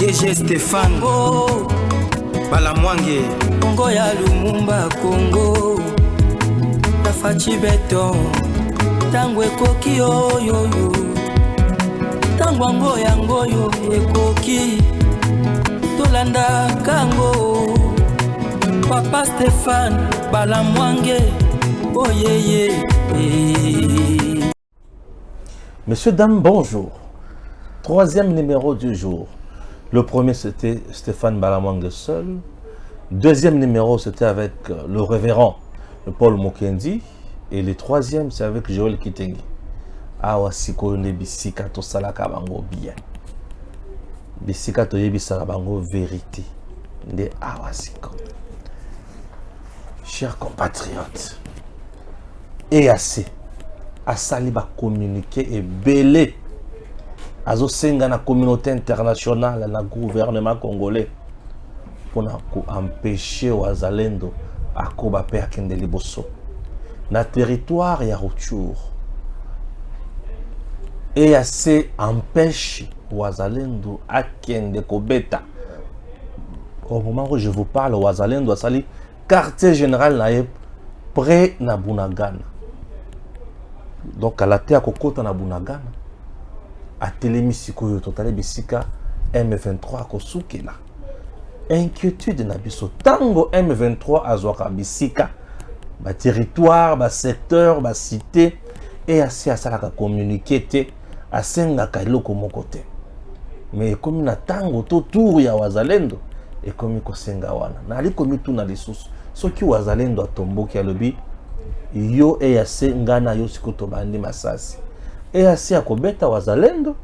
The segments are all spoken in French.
DG Stéphane Congo Balamwange Congo ya Lumumba Congo na Fachi Beton tango ekoki oyoyo tango ango yango yo ekoki tolanda kango Papa Stéphane Balamwange oyeye. Messieurs, dames, bonjour. Troisième numéro du jour. Le premier, c'était Stéphane Balamwange seul. Deuxième numéro, c'était avec le révérend Paul Mokendi. Et le troisième, c'est avec Joël Kitengi. Awa siko ne bisika to salaka bango bien. Bisika to yebisa bango vérité. De awa siko. Chers compatriotes, EAC asali ba communiquer et belé azo senga na communauté internationale na gouvernement congolais pour empêcher wazalendo akoba pe akende liboso na territoire ya Rutshuru. EAC empêche wazalendo akende kobeta. Au moment où je vous parle, wazalendo asali quartier général nae près na Bunagana. Donc à la terre kokota na Bunagana a telemi sikoyo totale bisika M23 kosukela. Inquiétude na biso tango M23 azwaka bisika ba territoire, ba secteur, ba cité et assez asalaka communiquer te asengaka eloko moko te. Mais comme na tango to tour ya wazalendo et comme kosenga wana na likomi tuna lisusu soki wazalendo atomboki alobi yo EAC ngana yo sikoto bandi masasi EAC akobeta wazalendo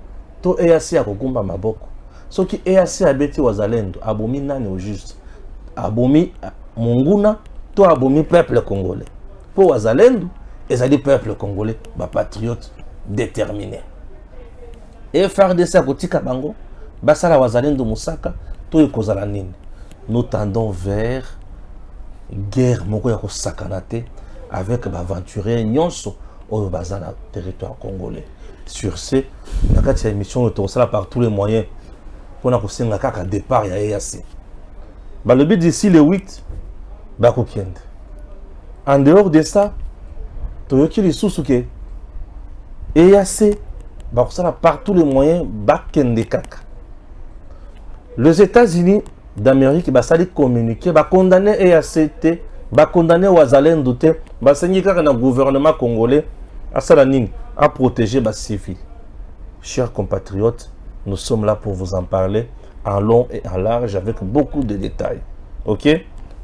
to EAC akokumba maboko soki EAC abeti wazalendo abomi nani au juste abomi munguna to abomi peuple congolais po wazalendo ezali peuple congolais ba patriote déterminé et FARDC akotika bango basala wazalendo musaka to ekozala nini. Nous tendons vers guerre moko ya kosakana te avec aventurier nyonso oyo baza na territoire congolais. Sur ce, na kati ya émission tokosala par tous les moyens pona kosenga kaka départ ya EAC. Le but d'ici le 8 bakokende. En dehors de ça, toyoki lisusu ke EAC bakosala par tous les moyens bakende kaka. Les États-Unis d'Amérique basali communiquer ba condamner EAC ba condamner wazalendo te ba sengi kaka na gouvernement congolais asala nini à protéger ba civils. Chers compatriotes, nous sommes là pour vous en parler en long et en large avec beaucoup de détails. OK?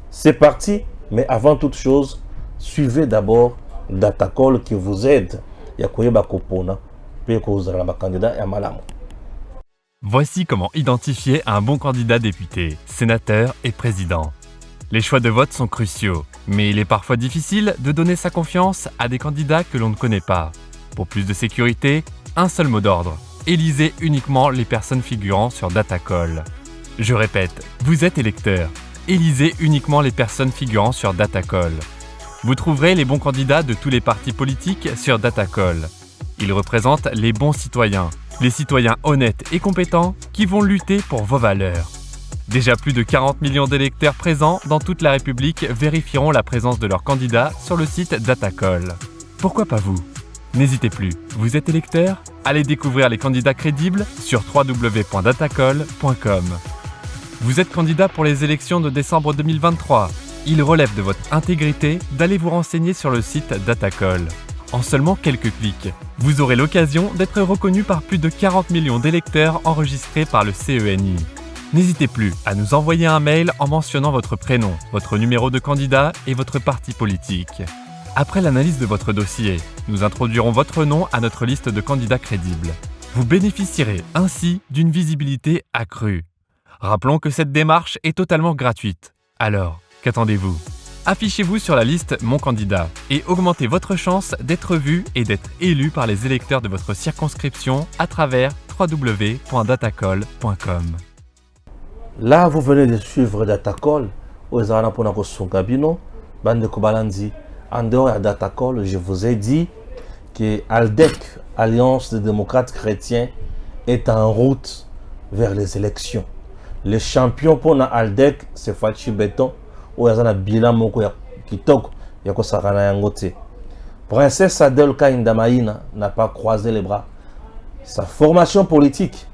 C'est parti, mais avant toute chose, suivez d'abord Datacall qui vous aide ya koyeba kopona pe kozala ba candidat ya malamu. Voici comment identifier un bon candidat député, sénateur et président. Les choix de vote sont cruciaux, mais il est parfois difficile de donner sa confiance à des candidats que l'on ne connaît pas. Pour plus de sécurité, un seul mot d'ordre. Élisez uniquement les personnes figurant sur Datacall. Je répète, vous êtes électeur. Élisez uniquement les personnes figurant sur Datacall. Vous trouverez les bons candidats de tous les partis politiques sur Datacall. Ils représentent les bons citoyens. Les citoyens honnêtes et compétents qui vont lutter pour vos valeurs. Déjà plus de 40 millions d'électeurs présents dans toute la République vérifieront la présence de leurs candidats sur le site Datacall. Pourquoi pas vous? N'hésitez plus, vous êtes électeur? Allez découvrir les candidats crédibles sur www.datacall.com. Vous êtes candidat pour les élections de décembre 2023. Il relève de votre intégrité d'aller vous renseigner sur le site Datacall. En seulement quelques clics, vous aurez l'occasion d'être reconnu par plus de 40 millions d'électeurs enregistrés par le CENI. N'hésitez plus à nous envoyer un mail en mentionnant votre prénom, votre numéro de candidat et votre parti politique. Après l'analyse de votre dossier, nous introduirons votre nom à notre liste de candidats crédibles. Vous bénéficierez ainsi d'une visibilité accrue. Rappelons que cette démarche est totalement gratuite. Alors, qu'attendez-vous ? Affichez-vous sur la liste Mon candidat et augmentez votre chance d'être vu et d'être élu par les électeurs de votre circonscription à travers www.datacall.com. Là, vous venez de suivre Datacall. En dehors de Datacall, je vous ai dit que ALDEC, Alliance des démocrates chrétiens, est en route vers les élections. Le champion pour na Aldec, c'est Fachi Beton, ou yazana bilan moko ya kitoko, yako sakana yangote. Princesse Adel Kaindamaïna n'a pas croisé les bras. Sa formation politique,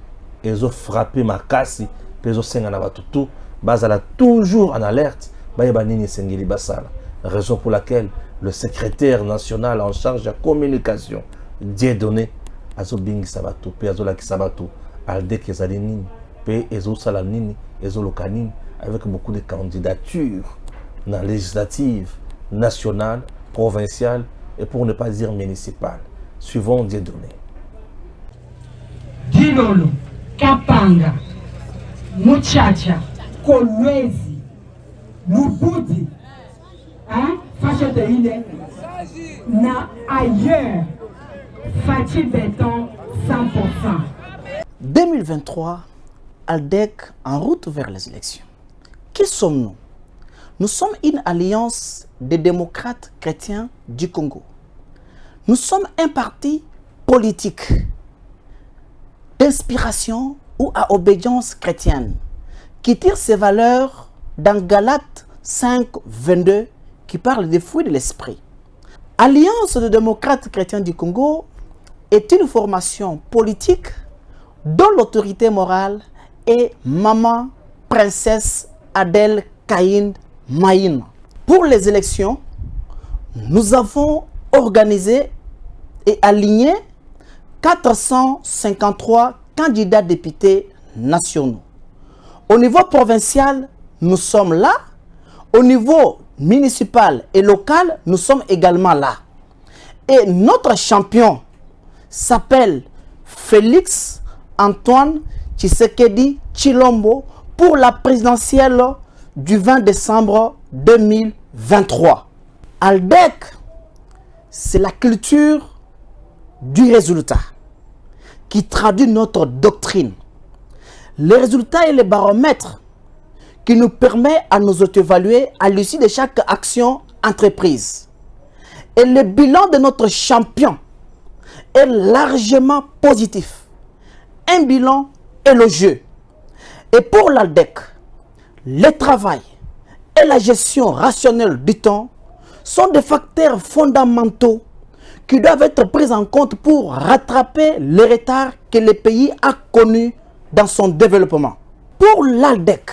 ils ont frappé ma casse, ils ont sengana batutu, bazala toujours en alerte, bayebanini sengeli basala. Raison pour laquelle le secrétaire national en charge de la communication, Dieudonné, azo bingi sabatu, pe azo laki sabatu, Aldec ezali nini. Ezo Salanini, Ezo Lokanini, avec beaucoup de candidatures dans législatives, nationales, provinciales et pour ne pas dire municipales. Suivons Dieudonné. Dilolo, Kapanga, Muchacha, Kolwezi, Lubudi, hein, Facheteine, na ailleurs, Fachi Beton 100%. 2023, Aldec en route vers les élections. Qui sommes-nous? Nous sommes une alliance des démocrates chrétiens du Congo. Nous sommes un parti politique d'inspiration ou à obédience chrétienne qui tire ses valeurs dans Galates 5, 22 qui parle des fruits de l'esprit. Alliance des démocrates chrétiens du Congo est une formation politique dont l'autorité morale est Maman Princesse Adel Kaindamaïna. Pour les élections, nous avons organisé et aligné 453 candidats députés nationaux. Au niveau provincial, nous sommes là. Au niveau municipal et local, nous sommes également là. Et notre champion s'appelle Félix Antoine Tshisekedi Tshilombo pour la présidentielle du 20 décembre 2023. Aldec, c'est la culture du résultat qui traduit notre doctrine. Les résultats et les baromètres qui nous permettent à nous auto-évaluer à l'issue de chaque action entreprise. Et le bilan de notre champion est largement positif. Un bilan élogieux. Et pour l'Aldec, le travail et la gestion rationnelle du temps sont des facteurs fondamentaux qui doivent être pris en compte pour rattraper le retard que le pays a connu dans son développement. Pour l'Aldec,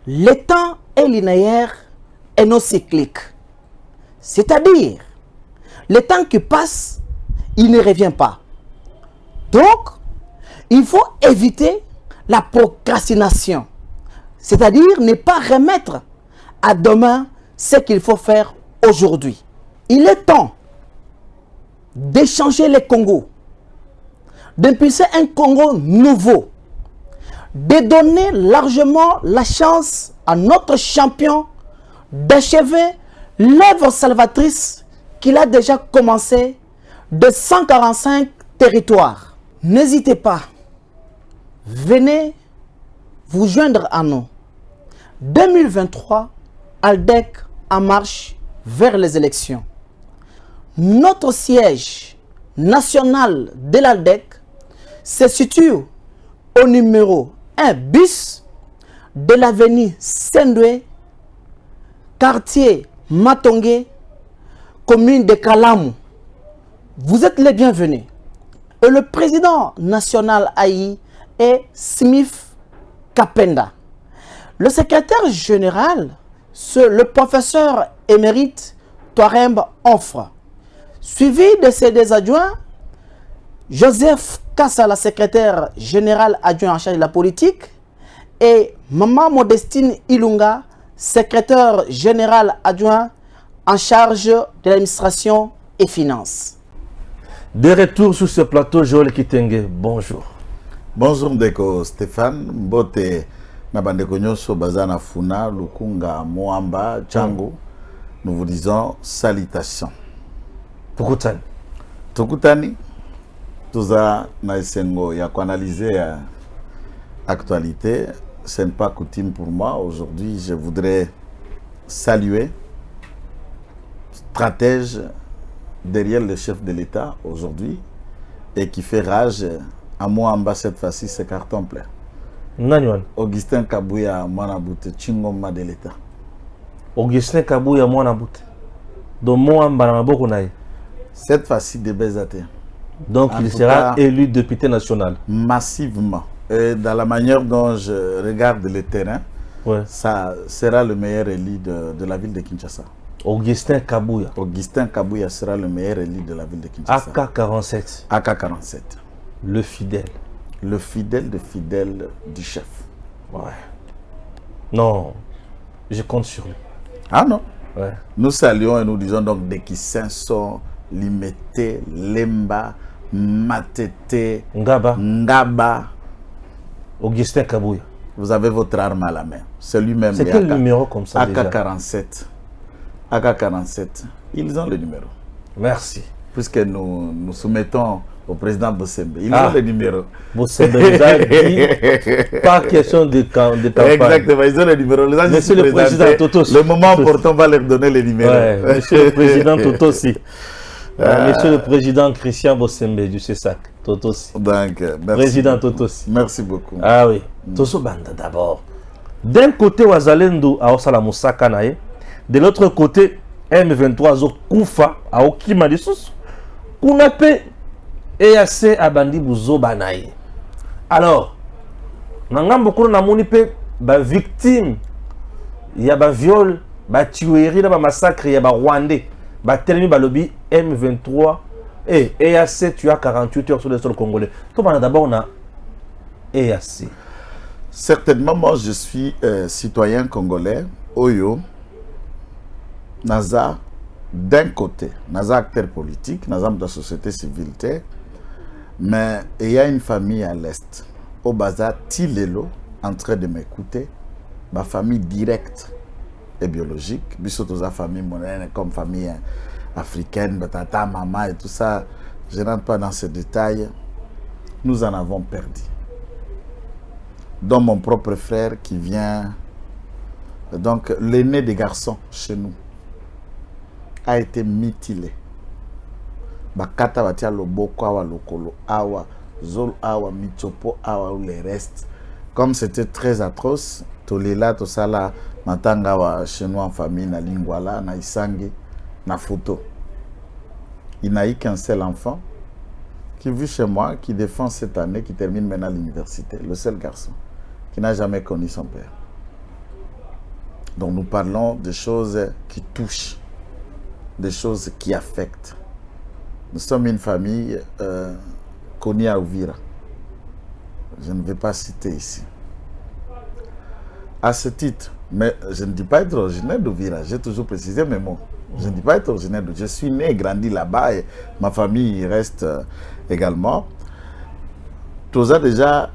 le temps est linéaire et non cyclique. C'est-à-dire, le temps qui passe, il ne revient pas. Donc, il faut éviter la procrastination. C'est-à-dire ne pas remettre à demain ce qu'il faut faire aujourd'hui. Il est temps d'échanger les Congos, d'impulser un Congo nouveau, de donner largement la chance à notre champion d'achever l'œuvre salvatrice qu'il a déjà commencé de 145 territoires. N'hésitez pas, venez vous joindre à nous. 2023, Aldec en marche vers les élections. Notre siège national de l'Aldec se situe au numéro 1 bis de l'avenue Sendwe, quartier Matongé, commune de Kalamu. Vous êtes les bienvenus. Et le président national AI est Smith Kapenda. Le secrétaire général, c'est le professeur émérite Touarembe Onfre. Suivi de ses deux adjoints, Joseph Kassa, la secrétaire générale adjoint en charge de la politique, et Maman Modestine Ilunga, secrétaire général adjoint en charge de l'administration et finances. De retour sur ce plateau, Joël Kitenge, bonjour. Bonjour Ndeko Stéphane, Mbote Nabandeko Nyoso Bazana Funa, Lukunga, Moamba, Django. Nous vous disons salutations. Tukutani. Tukutani, Touza Naïsengo, il y a quoi analyser l'actualité. Ce n'est pas coutume pour moi. Aujourd'hui, je voudrais saluer stratège derrière le chef de l'État aujourd'hui et qui fait rage à moi en bas cette fois-ci, c'est carton plein. Nani Augustin Kabuya Mwanabute Chingoma de l'État. Augustin Kabuya Mwanabute. Donc Mwamba na maboko na ye. Cette fois-ci de Bézate. Donc En il tout sera cas, élu député national. Massivement. Et dans la manière dont je regarde le terrain, Ouais. ça sera le meilleur élu de la ville de Kinshasa. Augustin Kabuya. Augustin Kabuya sera le meilleur élu de la ville de Kinshasa. AK-47. AK-47. Le fidèle. Le fidèle de fidèle du chef. Ouais. Non, je compte sur lui. Ah non. Ouais. Nous saluons et nous disons donc des Kissenso, Limete, Lemba, Matete, Ngaba. Augustin Kabuya. Vous avez votre arme à la main. C'est lui-même. C'est quel numéro comme ça déjà? AK-47. AK-47. Ils ont le numéro. Merci. Puisque nous soumettons au président Bossembe. Ils ont le numéro. Bossembe nous a dit, pas question de campagne. Exactement, ils ont le numéro. Monsieur le président Totosi. Le moment opportun, on va leur donner les numéros. Ouais, monsieur le président Totosi. Monsieur le président Christian Bossembe du CESAC. Totosi. Donc, merci. Président Totosi. Merci beaucoup. Ah oui. Toso Banda d'abord. D'un côté, Wazalendo a Osala Moussaka Naye. De l'autre côté, M23 Zo Koufa a Okima de Sous. Kunape EAC a Bandi Bouzo Banaye. Alors, Nangam beaucoup na monipe ba victime. Il y a ba viol, ba tuerie, ba massacre, il y a ba Rwandais. Ba telemi ba lobby M23. Et EAC, tu as 48 heures sur le sol congolais. Toi, d'abord, on a EAC. Certainement, moi, je suis citoyen congolais. Oyo, Naza, d'un côté, Naza acteur politique, Naza de la société civile, mais il y a une famille à l'est. Au Baza, Tilelo, en train de m'écouter, ma famille directe et biologique, bisoto za famille monnaie comme famille africaine, tata, maman et tout ça, je n'entre pas dans ces détails. Nous en avons perdu. Dont mon propre frère qui vient, donc l'aîné des garçons chez nous, a été mutilé. Bakata batia loboko awa lokolo awa zol awa michopo awa ou les restes. Comme c'était très atroce, tolela tosala matanga wa chez nous en famille na lingwala na isangi na photo. Il n'a eu qu'un seul enfant qui vit chez moi, qui défend cette année, qui termine maintenant l'université. Le seul garçon qui n'a jamais connu son père. Donc nous parlons de choses qui touchent, des choses qui affectent. Nous sommes une famille connue à Uvira. Je ne vais pas citer ici. À ce titre, mais je ne dis pas être originaire d'Uvira, j'ai toujours précisé mes mots. Je ne dis pas être originaire d'Uvira. Je suis né et grandi là-bas et ma famille reste également. Tout ça déjà,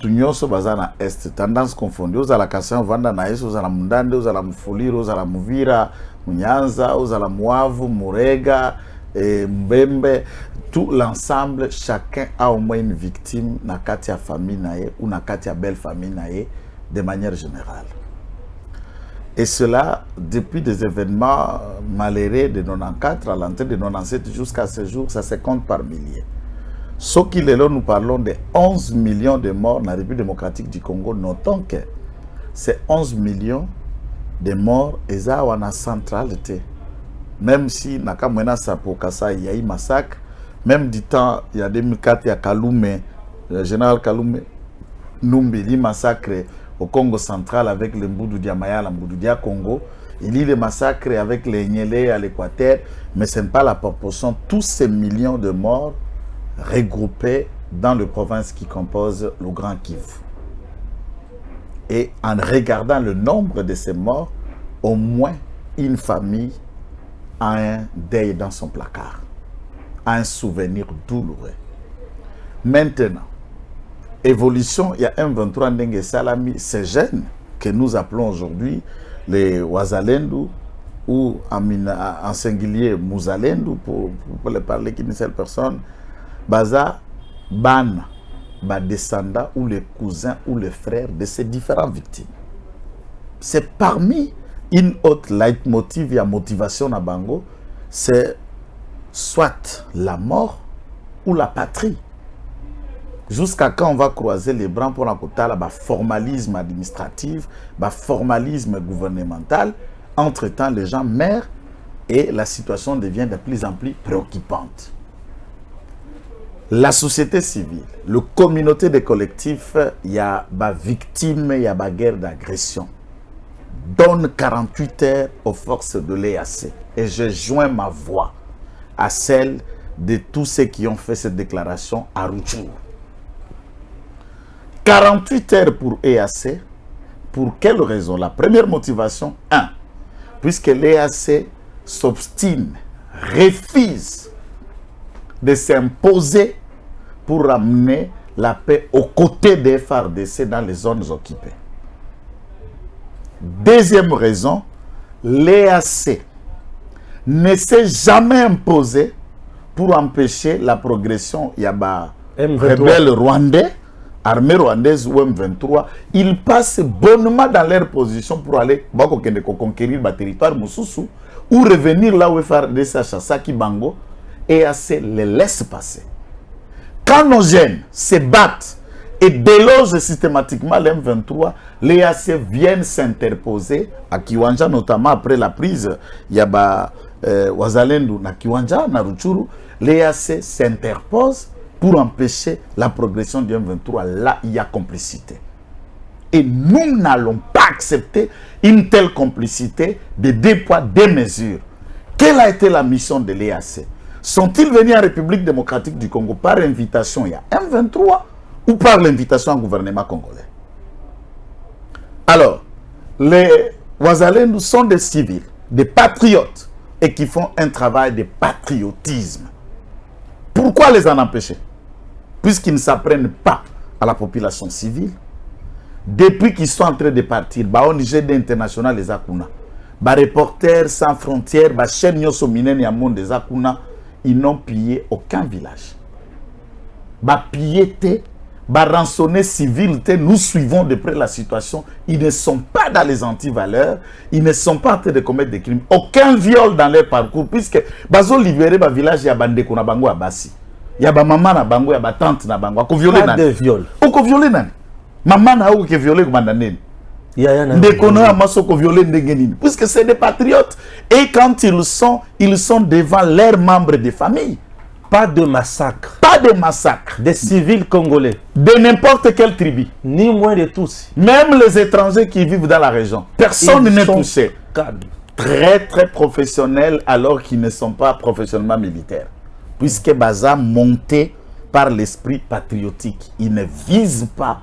Tunyoso Bazana Est, tendance confondue, aux alakassin, Vanda Naïs, aux alamundande, aux alamufulir, aux alamuvira, Munyanza, aux alamuavu, Murega, et Mbembe, tout l'ensemble, chacun a au moins une victime, na katia famille naïe ou na katia belle famille naïe, de manière générale. Et cela, depuis des événements malheureux de 94 à l'entrée de 97 jusqu'à ce jour, ça se compte par milliers. Ce qu'il est là, nous parlons de 11 millions de morts dans la République démocratique du Congo. Notons que ces 11 millions de morts, ils ont une centralité. Même si, il y a eu massacre, même du temps, il y a 2004, il y a Kalume, le général Kalume, Numbi, massacre au Congo central avec le Mboudou Diamaya, le Mboudou Dia Congo. Il y a les massacres avec les Nyele à l'Équateur, mais ce n'est pas la proportion. Tous ces millions de morts regroupés dans les provinces qui composent le Grand Kivu. Et en regardant le nombre de ces morts, au moins une famille a un deuil dans son placard, a un souvenir douloureux. Maintenant, évolution, il y a un 23 Ndenge Salami, ces jeunes que nous appelons aujourd'hui les Wazalendu, ou en singulier Mouzalendu, pour les parler qu'une seule personne, Baza, Ban, descendants ou les cousins ou les frères de ces différentes victimes. C'est parmi une autre leitmotiv et motivation à Bango, c'est soit la mort ou la patrie. Jusqu'à quand on va croiser les bras pour la formalisme administratif, formalisme gouvernemental. Entre-temps, les gens meurent et la situation devient de plus en plus préoccupante. La société civile, la communauté des collectifs, il y a des victimes, il y a des guerres d'agression. Donne 48 heures aux forces de l'EAC. Et je joins ma voix à celle de tous ceux qui ont fait cette déclaration à Rutshuru. 48 heures pour EAC. Pour quelle raison? La première motivation, 1. Puisque l'EAC s'obstine, refuse de s'imposer pour ramener la paix aux côtés des FARDC dans les zones occupées. Deuxième raison, l'EAC ne s'est jamais imposé pour empêcher la progression. Il y a des rebelles rwandais, armée rwandaise ou M23, ils passent bonnement dans leur position pour aller conquérir le territoire Moussousou ou revenir là où FARDC Chassaki Bango. EAC les laisse passer. Quand nos jeunes se battent et délogent systématiquement l'M23, l'EAC viennent s'interposer à Kiwanja, notamment après la prise, il y a Wazalendo na Kiwanja, na Rutshuru, l'EAC s'interpose pour empêcher la progression du M23. Là, il y a complicité. Et nous n'allons pas accepter une telle complicité de 2 poids, 2 mesures. Quelle a été la mission de l'EAC? Sont-ils venus en République démocratique du Congo par invitation, il y a M23, ou par l'invitation au gouvernement congolais? Alors, les Wazalendo sont des civils, des patriotes, et qui font un travail de patriotisme. Pourquoi les en empêcher? Puisqu'ils ne s'apprennent pas à la population civile. Depuis qu'ils sont en train de partir, ONG international les Akuna, Reporters sans frontières, chaîne Nyoso Minen et Monde des Akuna, ils n'ont pillé aucun village. Pillé, rançonné civil, nous suivons de près la situation. Ils ne sont pas dans les antivaleurs, ils ne sont pas en train de commettre des crimes. Aucun viol dans leur parcours, puisque bazo libéré le village, il y a bande qu'on a bango à Bassi. Il y a maman na bango, il y a tante na bango. Ko violé Pas de viol. Ko violé nan. Maman na ou qui violé comme nanen. Puisque c'est des patriotes. Et quand ils sont devant leurs membres de famille. Pas de massacre. Pas de massacre. Des civils congolais. De n'importe quelle tribu. Ni moins de tous. Même les étrangers qui vivent dans la région. Personne n'est touché. Très très professionnels alors qu'ils ne sont pas professionnellement militaires. Puisque Baza monté par l'esprit patriotique. Ils ne visent pas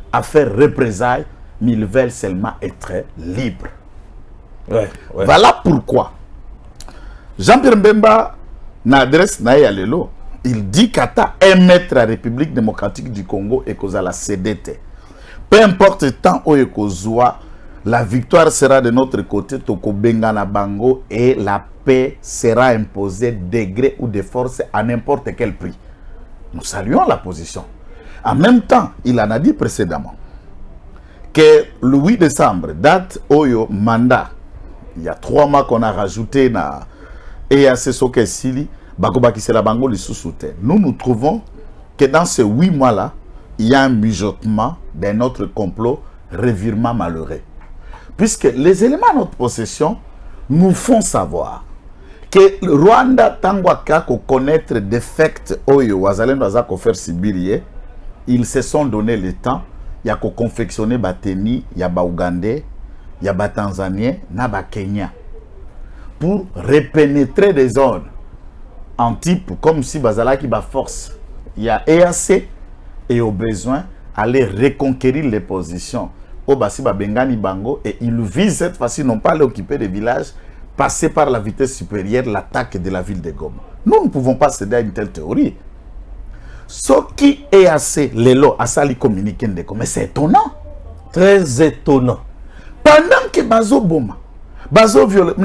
à faire représailles. Mais ils veulent seulement être libres. Ouais. Voilà pourquoi Jean-Pierre Mbemba n'adresse Naïalelo. Il dit qu'Ata émettre la République démocratique du Congo et qu'aux la CDT. Peu importe le temps où la victoire sera de notre côté, Toko Bengana Bango, et la paix sera imposée de gré ou de force à n'importe quel prix. Nous saluons la position. En même temps, il en a dit précédemment que le 8 décembre, date Oyo mandat, il y a 3 mois qu'on a rajouté na EAC Soke Sili, Bakoba Kisela Bango li sous-souté. Nous trouvons que dans ces 8 mois-là, il y a un mijotement d'un autre complot, revirement malheureux. Puisque les éléments de notre possession nous font savoir que le Rwanda Tangwaka ko connaître des faits Oyo Wazalendo Azako faire Sibirie, ils se sont donné le temps. Il y a confectionné Bateni, il y a Ougandais, il y a Tanzanien, il y a Kenya. Pour repénétrer des zones en type comme si Bazala qui bat force. Il y a EAC et au besoin aller reconquérir les positions. Au Basiba Bengani Bango et ils visent cette fois-ci non pas à occuper des villages, passer par la vitesse supérieure, l'attaque de la ville de Goma. Nous ne pouvons pas céder à une telle théorie. Ce qui est assez l'élo à sali communiquer mais c'est étonnant, très étonnant. Pendant que Bazo Boma, Bazo viole,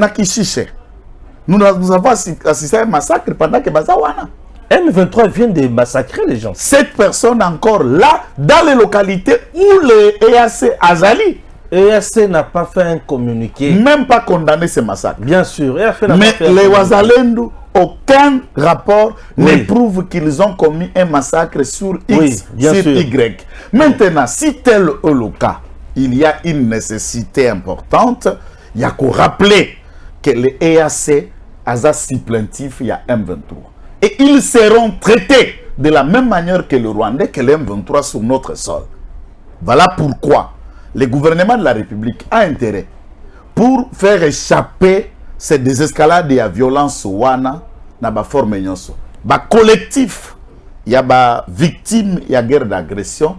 nous avons assisté à un massacre pendant que Bazo Wana. M23 vient de massacrer les gens. 7 personnes encore là, dans les localités où le EAC Azali. EAC n'a pas fait un communiqué. Même pas condamné ce massacre. Bien sûr. Mais les Wazalendo aucun rapport ne prouve qu'ils ont commis un massacre sur X, bien sur sûr. Y. Maintenant, si tel est le cas, il y a une nécessité importante, il y a qu'à rappeler que le EAC a supplantif, il y a M23. Et ils seront traités de la même manière que le Rwandais, que le M23 sur notre sol. Voilà pourquoi le gouvernement de la République a intérêt pour faire échapper cette désescalade et la violence wana na ba forme nyonso. Ba collectif, il y a ba victime, il y a guerre d'agression.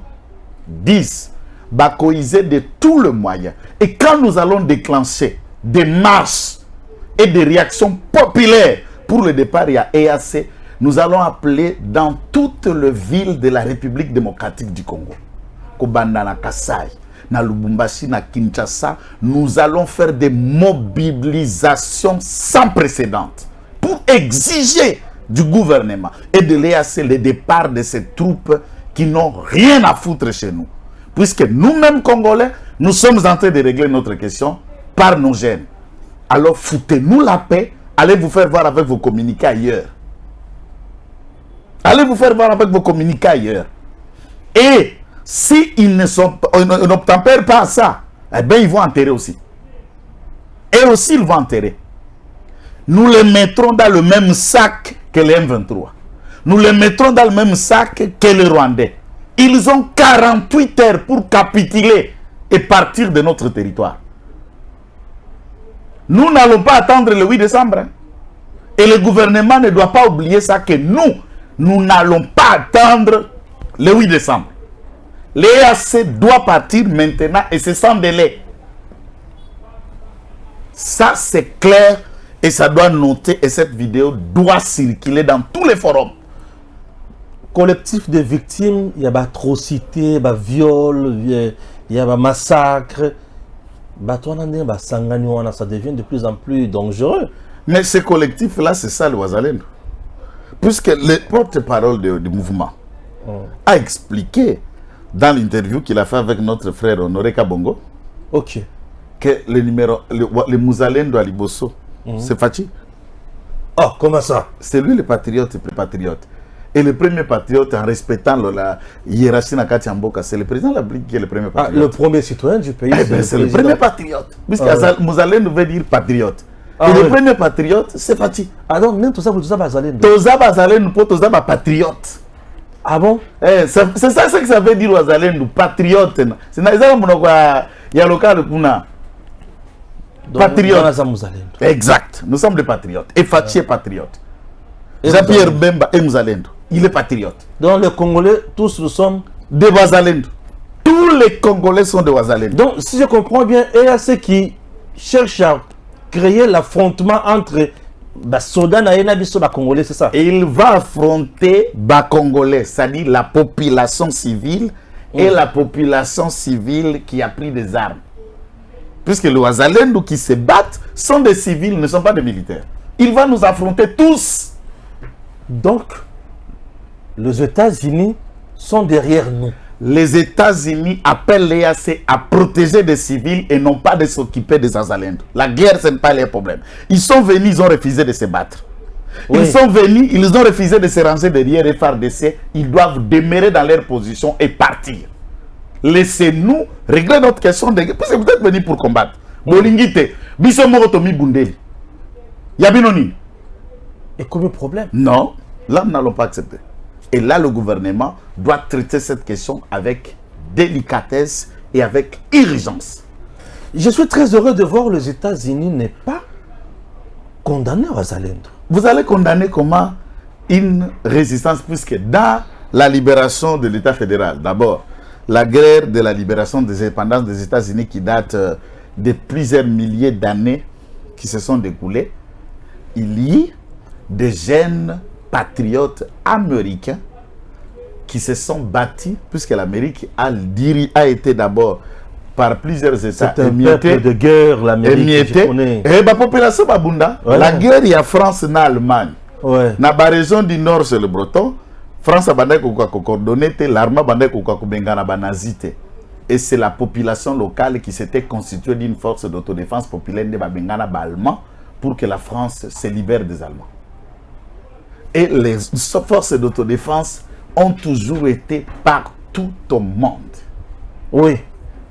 10. Ba coiser de tous les moyens. Et quand nous allons déclencher des marches et des réactions populaires pour le départ, il y a EAC, nous allons appeler dans toutes les villes de la République démocratique du Congo. Kobanda na Kasai, na Lubumbashi, na Kinshasa, nous allons faire des mobilisations sans précédent pour exiger du gouvernement et de l'EAC le départ de ces troupes qui n'ont rien à foutre chez nous. Puisque nous-mêmes, Congolais, nous sommes en train de régler notre question par nos gènes. Alors foutez-nous la paix, allez vous faire voir avec vos communiqués ailleurs. Allez vous faire voir avec vos communiqués ailleurs. Et s'ils n'obtempèrent pas à ça, eh bien ils vont enterrer aussi. Et aussi ils vont enterrer. Nous les mettrons dans le même sac que les M23. Nous les mettrons dans le même sac que les Rwandais. Ils ont 48 heures pour capituler et partir de notre territoire. Nous n'allons pas attendre le 8 décembre. Hein. Et le gouvernement ne doit pas oublier ça, que nous n'allons pas attendre le 8 décembre. L'EAC doit partir maintenant et c'est sans délai. Ça, c'est clair et ça doit noter et cette vidéo doit circuler dans tous les forums. Collectif de victimes, il y a des atrocités, des viols, il y a des massacres. Ça devient de plus en plus dangereux. Mais ce collectif-là, c'est ça le Ouazalendo. Puisque le porte-parole du mouvement a expliqué dans l'interview qu'il a fait avec notre frère Honoré Kabongo que le Mouzalendo à Liboso, c'est Fachi. Oh, comment ça? C'est lui le patriote et le patriote. Et le premier patriote, en respectant la hiérarchie Nakati Amboka, c'est le président de la République qui est le premier patriote. Le premier citoyen du pays, c'est le premier patriote. Puisque Mouzalendo veut dire patriote. Et le premier patriote, c'est Fachi. Ah donc, même tout ça, vous avez Bazalendo. Toza Bazalendo, pour Toza patriote. Ah bon? C'est ça ce que ça veut dire Bazalendo, patriote. C'est il y a le cas de Puna. Patriote. Exact. Nous sommes des patriotes. Et Fachi est patriote. Jean-Pierre Bemba est Mouzalendo. Il est patriote. Donc les Congolais, tous nous sommes des Bazalendo. Tous les Congolais sont des Bazalendo. Donc si je comprends bien, EAC qui cherche à créer l'affrontement entre soldats et Congolais, c'est ça? Et il va affronter Congolais, c'est-à-dire la population civile et la population civile qui a pris des armes. Puisque les Ouazalendo qui se battent sont des civils, ne sont pas des militaires. Il va nous affronter tous. Donc, les États-Unis sont derrière nous. Les États-Unis appellent l'EAC à protéger des civils et non pas de s'occuper des Ouazalendo. La guerre, ce n'est pas leur problème. Ils sont venus, ils ont refusé de se battre. Ils sont venus, ils ont refusé de se ranger derrière FARDC. Ils doivent demeurer dans leur position et partir. Laissez-nous régler notre question de guerre. Parce que vous êtes venus pour combattre. Bolingite, Bissomorotomi Bundeli. Yabinoni. Et combien de problèmes? Non, là nous n'allons pas accepter. Et là le gouvernement doit traiter cette question avec délicatesse et avec urgence. Je suis très heureux de voir les États-Unis n'est pas condamné à Ouazalendo. Vous allez condamner comment une résistance, puisque dans la libération de l'État fédéral, d'abord, la guerre de la libération des indépendances des États-Unis qui date de plusieurs milliers d'années qui se sont découlées, il y a des jeunes patriotes américains qui se sont battus, puisque l'Amérique a été d'abord par plusieurs États émiettés de guerre, l'Amérique. Et la population babunda, la guerre, il y a France et Allemagne. Dans la région du Nord, c'est le Breton. France a coordonné, l'armée a nazité. Et c'est la population locale qui s'était constituée d'une force d'autodéfense populaire de Bengana allemand pour que la France se libère des Allemands. Et les forces d'autodéfense ont toujours été partout au monde. Oui.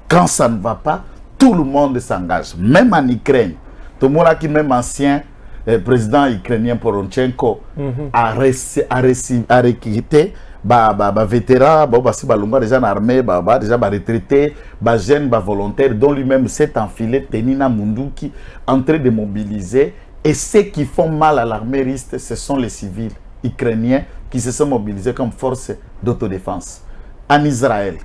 Quand ça ne va pas, tout le monde s'engage. Même en Ukraine. Tout le monde qui même ancien président ukrainien Poronchenko a recruté vétérans, déjà en armée, déjà retraités, jeunes, volontaires, dont lui-même s'est enfilé Tenina Munduki, en train de mobiliser. Et ceux qui font mal à l'armée russe, ce sont les civils ukrainiens qui se sont mobilisés comme force d'autodéfense. En Israël,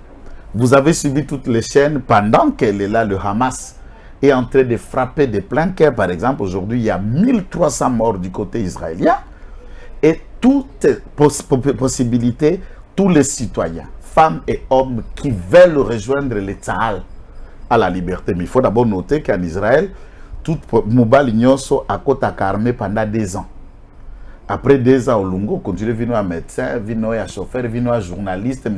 vous avez suivi toutes les chaînes pendant qu'elle est là, le Hamas est en train de frapper de plein cœur. Par exemple, aujourd'hui, il y a 1300 morts du côté israélien. Et toute possibilité, tous les citoyens, femmes et hommes qui veulent rejoindre le Tzahal à la liberté. Mais il faut d'abord noter qu'en Israël, tout Mouba Lignonso a côté armé pendant 2 ans. Après 2 ans, au Lungo, continue à venir un médecin, venir un chauffeur, venir un journaliste,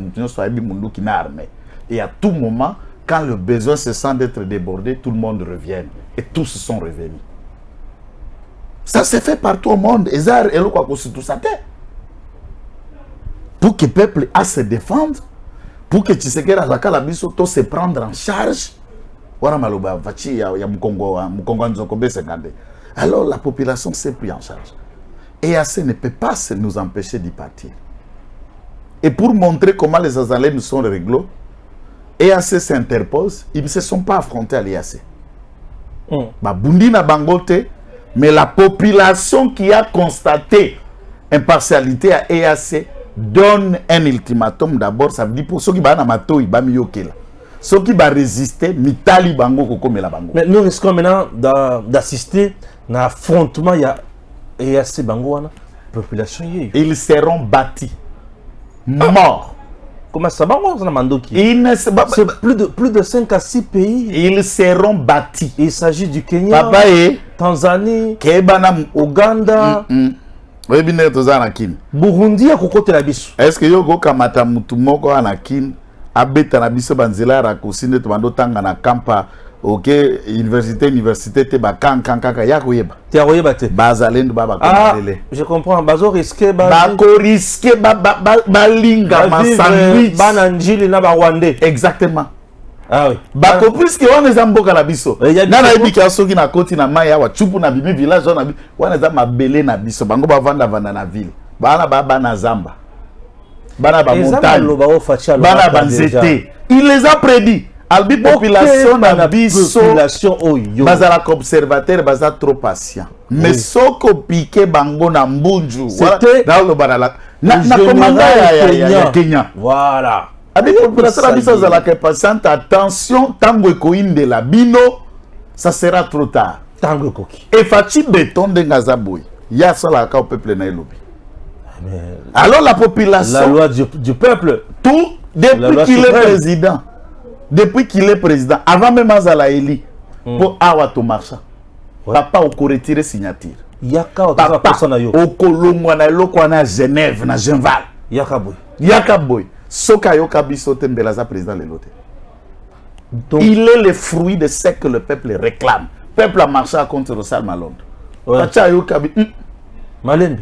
qui n'a armé. Et à tout moment, quand le besoin se sent d'être débordé, tout le monde revient. Et tous sont revenus. Ça se fait partout au monde. Pour que le peuple a se défendre, pour que Tshisekedi Azakalabiso se prendre en charge, alors la population s'est prise en charge. EAC ne peut pas nous empêcher d'y partir. Et pour montrer comment les Azalais nous sont réglo, EAC s'interpose, ils ne se sont pas affrontés à l'EAC. Bundi na bangote, mais la population qui a constaté impartialité à EAC donne un ultimatum d'abord. Ça veut dire pour ceux qui sont mato, ils vont ceux qui vont résister, mitali bango comme la bango. Mais nous risquons maintenant d'assister à un affrontement. Il y a EAC bango, la population. Ils seront bâtis, morts. Comment ça va, c'est plus de 5 à 6 pays. Ils seront bâtis. Il s'agit du Kenya, Tanzanie, Ouganda, Burundi. Est-ce que Yogo Kamata Mutumoko Anakin abeta na biso banzela rakosine to bandotanga na kampa OK université te bakankaka ya koyeba te koyeba te bazalendo baba komelele. Je comprends, bazo risquer risquer balinga ma sandwich bana njili na ba Rwandais. Exactement. Ah oui. Bako puisque on les amboka la biso na ebiki asoki na koti na mai ya chupu na bimi village na wana za mabele na biso bango bavanda na ville bana na zamba bana ba montagne bana banzete. Il les a prédit. Albi population na biso bazala observateur baza trop patient. Mais soko piqué bango na mbunju dans le barala na commandant ya Kenya. Voilà. Albi population na biso zala que patiente. Attention, tango ekoinde la bino, ça sera trop tard. Tango koki. Et Fachi Beton de Ngazaboui. Ya sala ka au peuple na elobi. Alors la population, la loi du peuple, tout depuis qu'il est président. Depuis qu'il est président, avant même Azala Eli, pour Awato Marcha, papa au retiré signature. Papa au Kolomwa na Eloko na Genève, na Genval. Yakaboy. Soka Yoka Bisote Mbelaza président Lelote. Il est le fruit de ce que le peuple réclame. Le peuple a marché contre Rossal Malonde. Malende.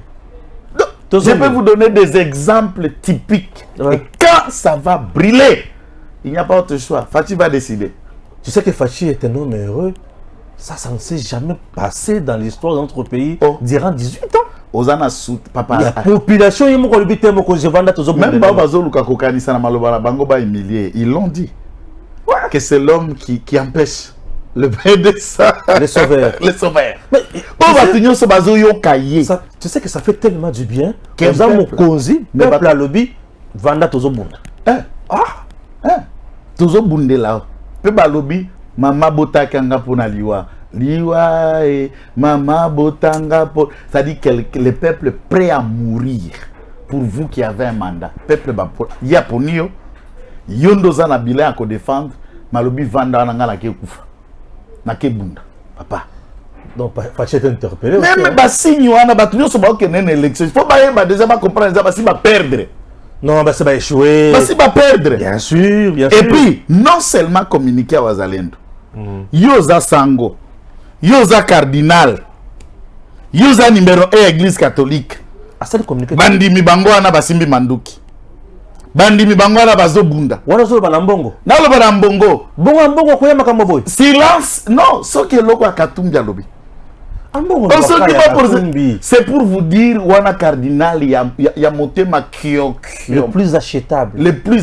Je peux vous donner des exemples typiques. Et quand ça va brûler, il n'y a pas autre choix. Fachi va décider. Tu sais que Fachi est un homme heureux. Ça ne s'est jamais passé dans l'histoire de notre pays durant 18 ans. Ozana sout, papa. La population, même ils l'ont dit. Que c'est l'homme qui empêche le PDSA. Les sauveurs. Les sauveurs. Tu sais que ça fait tellement du bien. Peuple à lobby, Vanda Tozobunda. Tozobunde là. Peuple à lobby, Mama Botakanga Pona Liwa. Liwa et Mama Botanga. C'est-à-dire que le peuple est prêt à mourir pour vous qui avez un mandat. Peuple il y a pour nous. Yondoza na bilan à défendre. Malobi Vanda Nangala Kekufa. Nakebunda. Papa. Donc, Fachi est interpellé. Même si on a battu sur une élection, il faut pas déjà comprendre que va perdre. Non, ça va échouer. Ça va perdre. Bien sûr, bien sûr. Et puis, non seulement communiquer à Wazalendo. Yoza Sango. Yoza Cardinal. Yoza numéro 1 Église catholique. asali communiqué bandimi bango wana basimbi manduki bandimi bango wana bazobunda wana zo bana mbongo naloba na mbongo mbongo koya makambo boy silence non soki eloko akatumbi alobi ambongo c'est pour vous dire wana cardinal ya motema kio le plus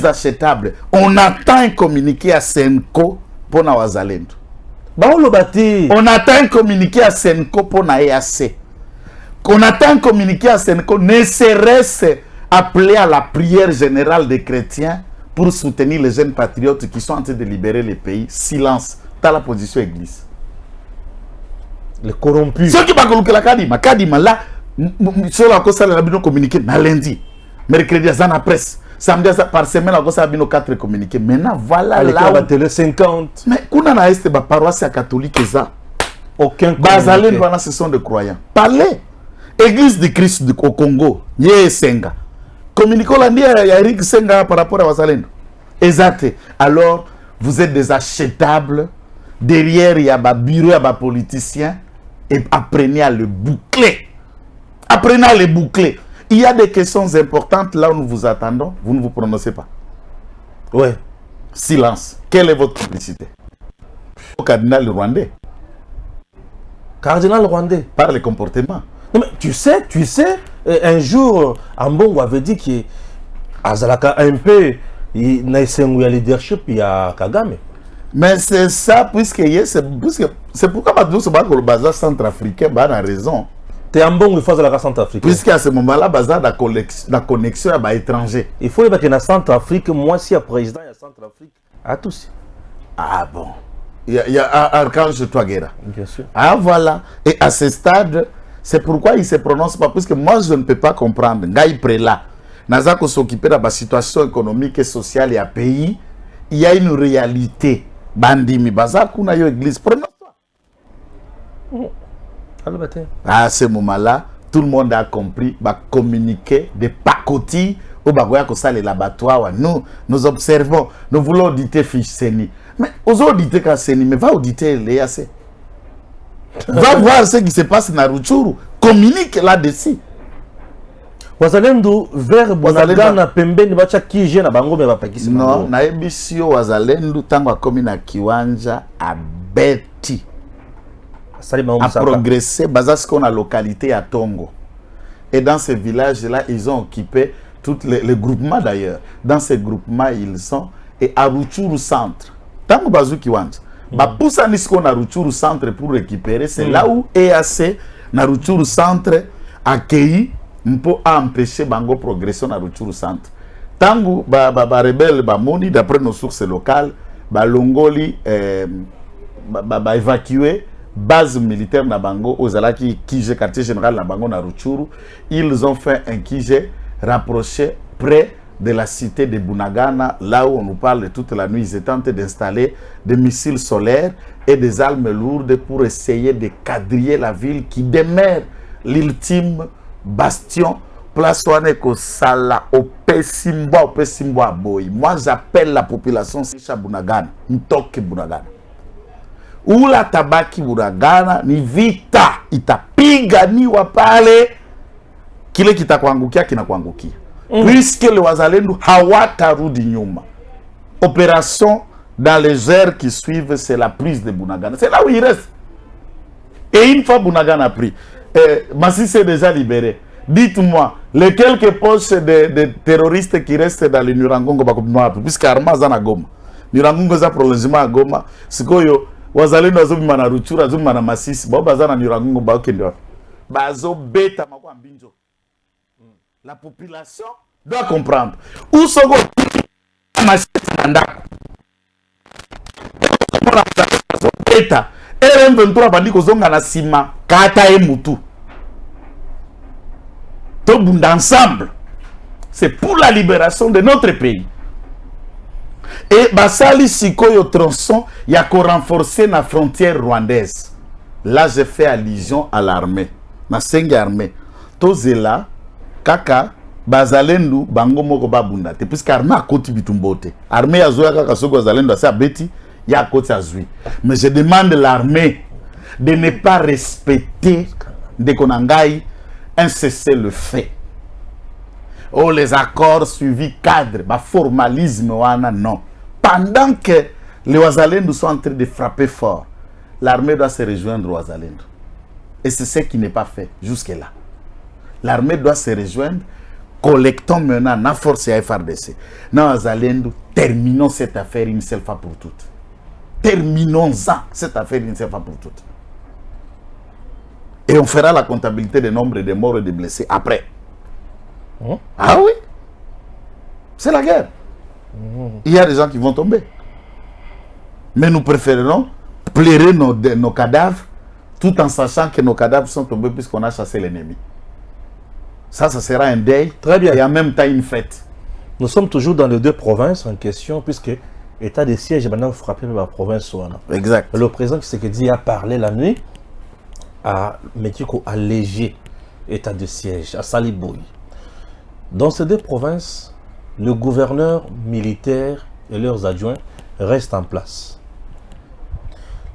achetable on attend un communiqué à Senko pour na wazalendo on attend un communiqué à Senko pour na EAC on attend un communiqué à Senko ne serait-ce appelé à la prière générale des chrétiens pour soutenir les jeunes patriotes qui sont en train de libérer le pays. Silence. T'as la position église. Les corrompus. Ceux qui parlent de la Kadima, là, sur la cause, ça a communiqué lundi, mercredi, à la presse. Samedi, par semaine, ça a 4 communiqués. Maintenant, voilà là. La télé 50. Mais, kuna na este ba paroisse catholique, ça. Aucun Bazalène, ce sont des croyants. Parlez. Église de Christ au Congo, Yé Senga. Communiquons la il y a Eric Senga par rapport à Wazalendo. Exact. Alors, vous êtes des achetables. Derrière, il y a des bureaux, il y a des politiciens. Et apprenez à le boucler. Apprenez à le boucler. Il y a des questions importantes là où nous vous attendons. Vous ne vous prononcez pas. Ouais. Silence. Quelle est votre complicité? Au cardinal rwandais. Cardinal rwandais. Par le comportement. Non mais tu sais, un jour, Ambongo avait dit que Azalaka un peu, il n'a essayé de leadership, il y a Kagame. Mais c'est ça, c'est pourquoi Badou se bat pour le bazar centrafricain, bah a raison. T'es Ambongo, il faut Azalaka centrafricain. Puisqu'à ce moment-là, bazar la connexion à l'étranger. Il faut que dans Centrafrique, moi si il y a président, il y a Centrafrique, à tous. Ah bon. Il y a Archange Touaguera. Bien sûr. Ah voilà. Et à ce stade, c'est pourquoi il ne se prononce pas, parce que moi je ne peux pas comprendre. Ngaï Prela, Nazako s'occuper de la situation économique et sociale et à pays, il y a une réalité. Bandimi Bazakou na yo église, prononce-toi. À ce moment-là, tout le monde a compris, va communiquer des pacotilles au bagoya ko sale l'abattoir. Nous observons, nous voulons auditer fiche Seni. Mais aux auditer quand Seni, mais va auditer les AC. Va voir ce qui se passe dans Rutshuru. Communique là-dessus. Wazalendo vers Bunagana pembeni bacha kije na bango me bapakisi. Non, na ebisio Wazalendo tango akomi na kiwanja abeti. A progressé basé sur la localité à Tongo. Et dans ces villages-là, ils ont occupé tous les groupements d'ailleurs. Dans ces groupements, ils sont et à Rutshuru centre. Tango bazu kiwanja. Poussa nisko na Rutshuru centre pour récupérer, c'est là où EAC na Rutshuru centre accueilli pour empêcher bango progression na Rutshuru centre. Tangu ba rebelle ba moni d'après nos sources locales, ba longoli ba évacuer base militaire na bango aux alaki Kije quartier général na bango na Rutshuru, ils ont fait un Kije rapproché près de la cité de Bunagana, là où on nous parle toute la nuit. Ils étaient en train d'installer des missiles solaires et des armes lourdes pour essayer de quadriller la ville qui demeure l'ultime bastion. Place Waneko Sala, au Pessimboa Boy. Moi, j'appelle la population Sisha Bunagana, Ntoke Bunagana. Ou la tabaki Bunagana, ni vita, itapiga ni wapale, kile kitakwangukia kinakwangukia. Puisque le Wazalendo hawatarudi nyuma. Opération dans les heures qui suivent, c'est la prise de Bunagana. C'est là où il reste. Et une fois Bunagana pris, Massi est déjà libéré. Dites-moi, les quelques poches de terroristes qui restent dans le Nurangongo, puisque Arma Zana Goma, Nurangongo za prolongement à Goma, Sikoyo, Wazalendo azobima na Rutshuru, azobima na Masisi, Bazana Nurangongo, Baokendo. Bazo beta makwa mbinjo. La population doit comprendre. Où sont les machines mandako? RM23 bandi kozonga na sima kata e mutu. Tobunda ensemble. C'est pour la libération de notre pays. Et basali sikoyo tronçon ya ko renforcer na frontière rwandaise. Là j'ai fait allusion à l'armée. Na sengi armée. Tozela kaka Bazalendo bango moko babunda te puisque armée a koti bitumbote. Armée azoya kaka soko Bazalendo asa beti ya koti azui. Mais je demande l'armée de ne pas respecter de konangai un cessez-le-feu. oh, les accords suivis cadre, bah, formalisme, non. Pendant que les Ouazalendou sont en train de frapper fort, l'armée doit se rejoindre aux Ouazalendou. Et c'est ce qui n'est pas fait jusque-là. L'armée doit se rejoindre, collectons maintenant la force à FRDC. Nous, Ouazalendou, terminons cette affaire une seule fois pour toutes. Terminons-en cette affaire une seule fois pour toutes. Et on fera la comptabilité des nombres de morts et de blessés après. Ah oui, c'est la guerre. Il y a des gens qui vont tomber. Mais nous préférons pleurer nos cadavres tout en sachant que nos cadavres sont tombés puisqu'on a chassé l'ennemi. Ça sera un deuil. Très bien. Et en même temps une fête. Nous sommes toujours dans les deux provinces en question, puisque l'état de siège est maintenant frappé par la province. Exact. Le président Tshisekedi a parlé la nuit à Métiko alléger l'état de siège à Saliboui. Dans ces deux provinces, le gouverneur militaire et leurs adjoints restent en place.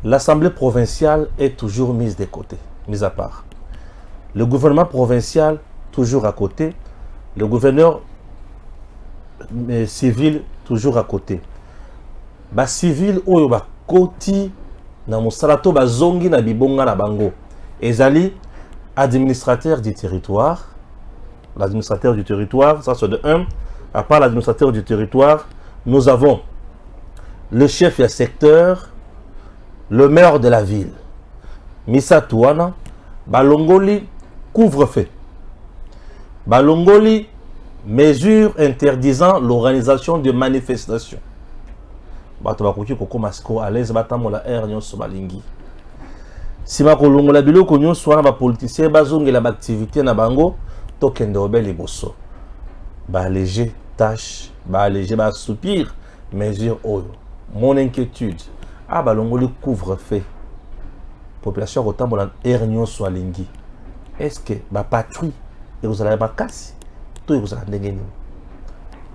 L'Assemblée provinciale est toujours mise de côté, mise à part. Le gouvernement provincial, toujours à côté. Le gouverneur civil, toujours à côté. Ba civil, oyo ba koti na mosalato ba zongi na bibonga na bango. Ezali administrateur du territoire. L'administrateur du territoire, ça c'est de 1. À part l'administrateur du territoire, nous avons le chef du secteur, le maire de la ville. Missa Touana, Balongoli, couvre-feu. Balongoli, mesures interdisant l'organisation de manifestations. Batabakoki koko masko à l'aise batamola air nyonso balingi. Si makolongola biloko nyonso wana ba politicien bazongela ba activité na bango to kende obel liboso. Ba alléger tâche, ba alléger ba soupir, mesure oyo. Mon inquiétude, ah balongoli couvre-feu. Population rotambola air nyonso alingi. Est-ce que ba patrouille et vous allez ba kasi to vous allez ndenge nini?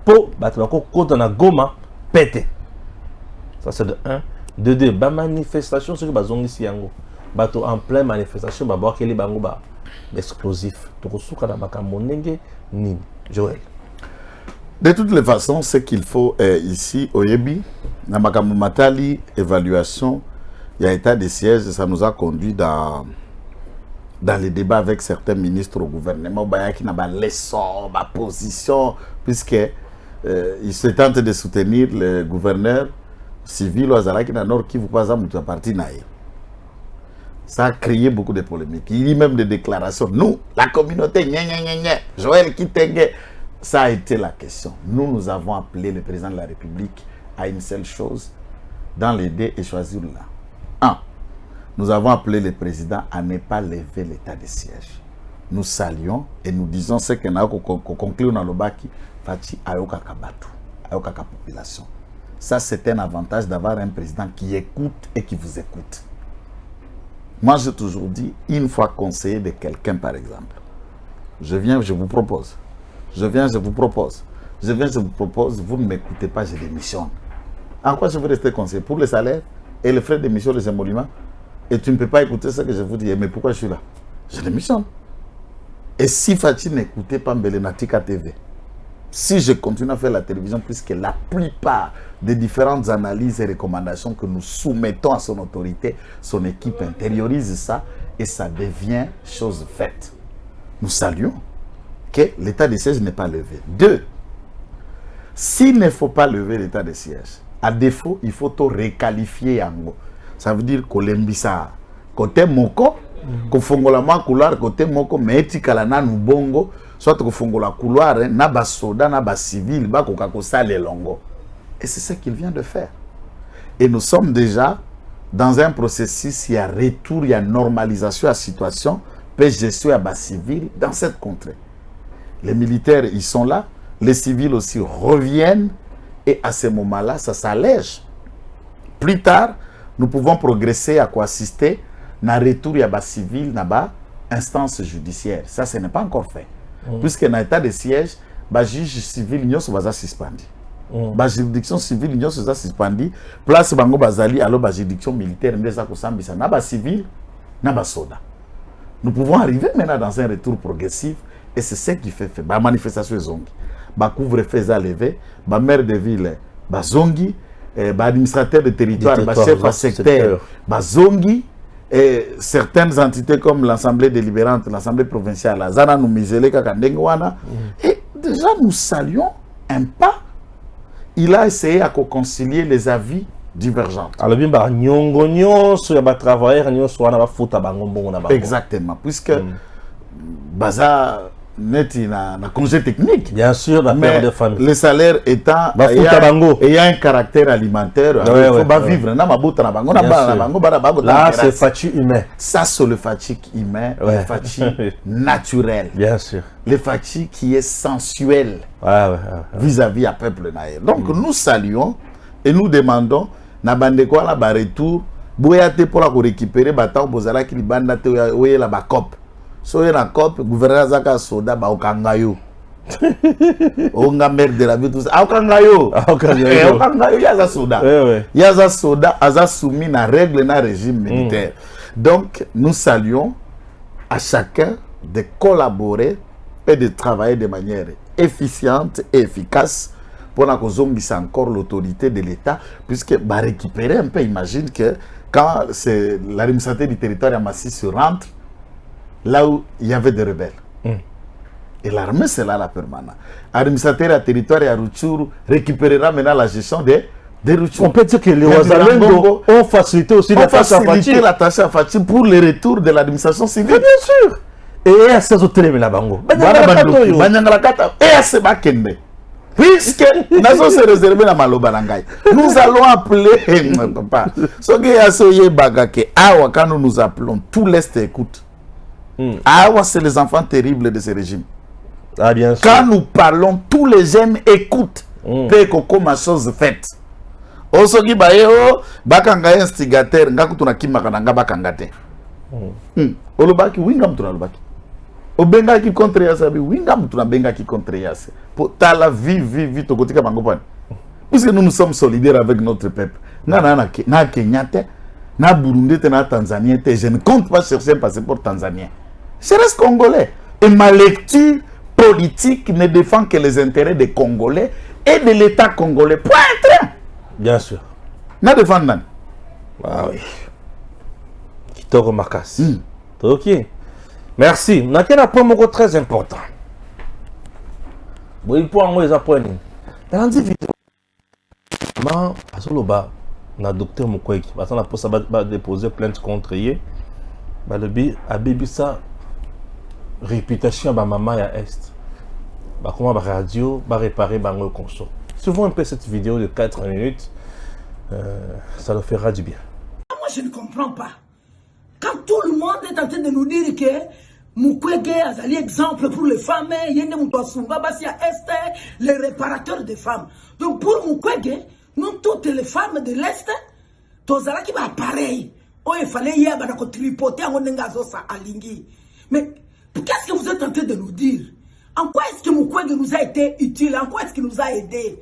Po batabako kota na Goma pété. Ça c'est de 1. De 2, ba manifestation ce que bazongi si yango. Bato en pleine manifestation ba boire keli bango ba explosif. To suka na makambo ndenge nini? Joël. De toutes les façons, ce qu'il faut ici au Yebi, na makambo matali évaluation, il y a état de siège, ça nous a conduit dans les débats avec certains ministres au gouvernement, qui n'a pas leçon, ma position, puisque ils se tentent de soutenir le gouverneur civil au qui n'a nord qui vous passe à mon parti naïe. Ça a créé beaucoup de polémiques. Il y a même des déclarations. Nous, la communauté, Joël Kitenge, ça a été la question. Nous avons appelé le président de la République à une seule chose, dans l'aider et choisir là. 1. Nous avons appelé le président à ne pas lever l'état de siège. Nous saluons et nous disons ce qu'on a conclu dans le Baki, Fati Ayoka Kabatu, Ayoka population. Ça, c'est un avantage d'avoir un président qui écoute et qui vous écoute. Moi, j'ai toujours dit, une fois conseiller de quelqu'un, par exemple, je viens, je vous propose. Je viens, je vous propose. Je viens, je vous propose, vous ne m'écoutez pas, je démissionne. En quoi je veux rester conseiller? Pour le salaire et les frais d'émission des émoluments? Et tu ne peux pas écouter ce que je vous dis. Mais pourquoi je suis là? Je démissionne. Et si Fati n'écoutait pas Mbelenatika TV, si je continue à faire la télévision, puisque la plupart des différentes analyses et recommandations que nous soumettons à son autorité, son équipe intériorise ça et ça devient chose faite. Nous saluons que l'état de siège n'est pas levé. 2. S'il ne faut pas lever l'état de siège, à défaut, il faut tout requalifier en gros. Ça veut dire kolembisa côté moko kofongola ma couloir côté moko meetikala na nubongo soit kofongola couloir na ba soda na ba civil ba koka kosala longo. Et c'est ce qu'il vient de faire. Et nous sommes déjà dans un processus, il y a retour, il y a normalisation à la situation, puis gestion à bas civil dans cette contrée. Les militaires, ils sont là, les civils aussi reviennent, et à ce moment-là, ça s'allège. Plus tard, nous pouvons progresser à quoi assister, na retour à bas civil, na bas instance judiciaire. Ça, ce n'est pas encore fait. Puisque dans l'état de siège, bah juge civil, nous sommes suspendus. La juridiction civile, nous sommes suspendus. Place bango bazali, alors la juridiction militaire, nous sommes civil, na soda. Nous pouvons arriver maintenant dans un retour progressif Et c'est ce qui fait. La manifestation est zongi. Le couvre-feu est levé. Le maire de ville est zongi. L'administrateur de territoire, le chef de secteur est zongi. Et certaines entités comme l'Assemblée délibérante, l'Assemblée provinciale, et déjà nous saluons un pas. Il a essayé à concilier les avis divergents. Exactement, puisque Baza net na congé technique. Bien sûr, la mère de famille. Le salaire étant ayant un caractère alimentaire, il faut pas vivre. Là, c'est fatigue humain. Ça, c'est le fatigue humain, le fatigue naturel. Bien sûr. Le fatigue qui est sensuel vis-à-vis à peuple naïr. Donc, nous saluons et nous demandons na bande quoi la retour boyate pour la récupérer bataille bozala qui banda te oye la bakop. So la COP, gouverneur Zaka Soda, Baokangayo. Onga merde de la vie, tout ça. Aokangayo. Aokangayo, Yaza Soda. Yaza Soda, Aza soumis à règle dans régime militaire. Donc, nous saluons à chacun de collaborer et de travailler de manière efficiente et efficace pour que encore l'autorité de l'État, puisque va récupérer un peu, imagine que quand l'administrateur du territoire Yamassi se rentre, là où il y avait des rebelles. Et l'armée, c'est là la permanence. L'administrateur du territoire à Rutshuru récupérera maintenant la gestion des Rutshuru. On peut dire que les Ouazalendo ont facilité aussi la tâche à Fati pour le retour de l'administration civile. Bien sûr. Et à ces autres éléments là-bango. Et à ces bakende. Puisque nous allons se réserver la Malobalangaï. Nous allons appeler. Quand nous appelons, tout l'Est écoute. C'est les enfants terribles de ce régime. Ah, bien sûr. Quand nous parlons, tous les jeunes écoutent. Peu ma chose faite. Osoki bayo bakanga instigateur ngaku tunakima kananga bakangate. Olobaki wingam tunalobaki. Obenga ki contre yasabi wingam tunabenga ki contre yas. Pour tala vie tokotika bangopane. Puisque nous sommes solidaires avec notre peuple. Na Kenyate, na Burundi, na Tanzanie, je ne compte pas chercher un passeport tanzanien. Je reste congolais. Et ma lecture politique ne défend que les intérêts des Congolais et de l'État congolais. Point. Bien sûr. Na défendre. Ah oui. Kitoko Makasi. Ok. Merci. Nous avons un point très important. Bon, il faut en apprendre. Dans la vidéo, le docteur Mukwege, parce qu'on a déposé plainte contre lui. Le Abibisa réputation de maman à Est. Comment la radio va réparer le console. Souvent un peu cette vidéo de 4 minutes, ça leur fera du bien. Moi je ne comprends pas. Quand tout le monde est en train de nous dire que Mukwege a un exemple pour les femmes, les réparateurs des femmes. Donc pour Mukwege, nous toutes les femmes de l'Est, tous les qui va pareil. Oh, il fallait y avoir tripoter en alingi. Mais qu'est-ce que vous êtes en train de nous dire? En quoi est-ce que Mukwege nous a été utile? En quoi est-ce qu'il nous a aidé?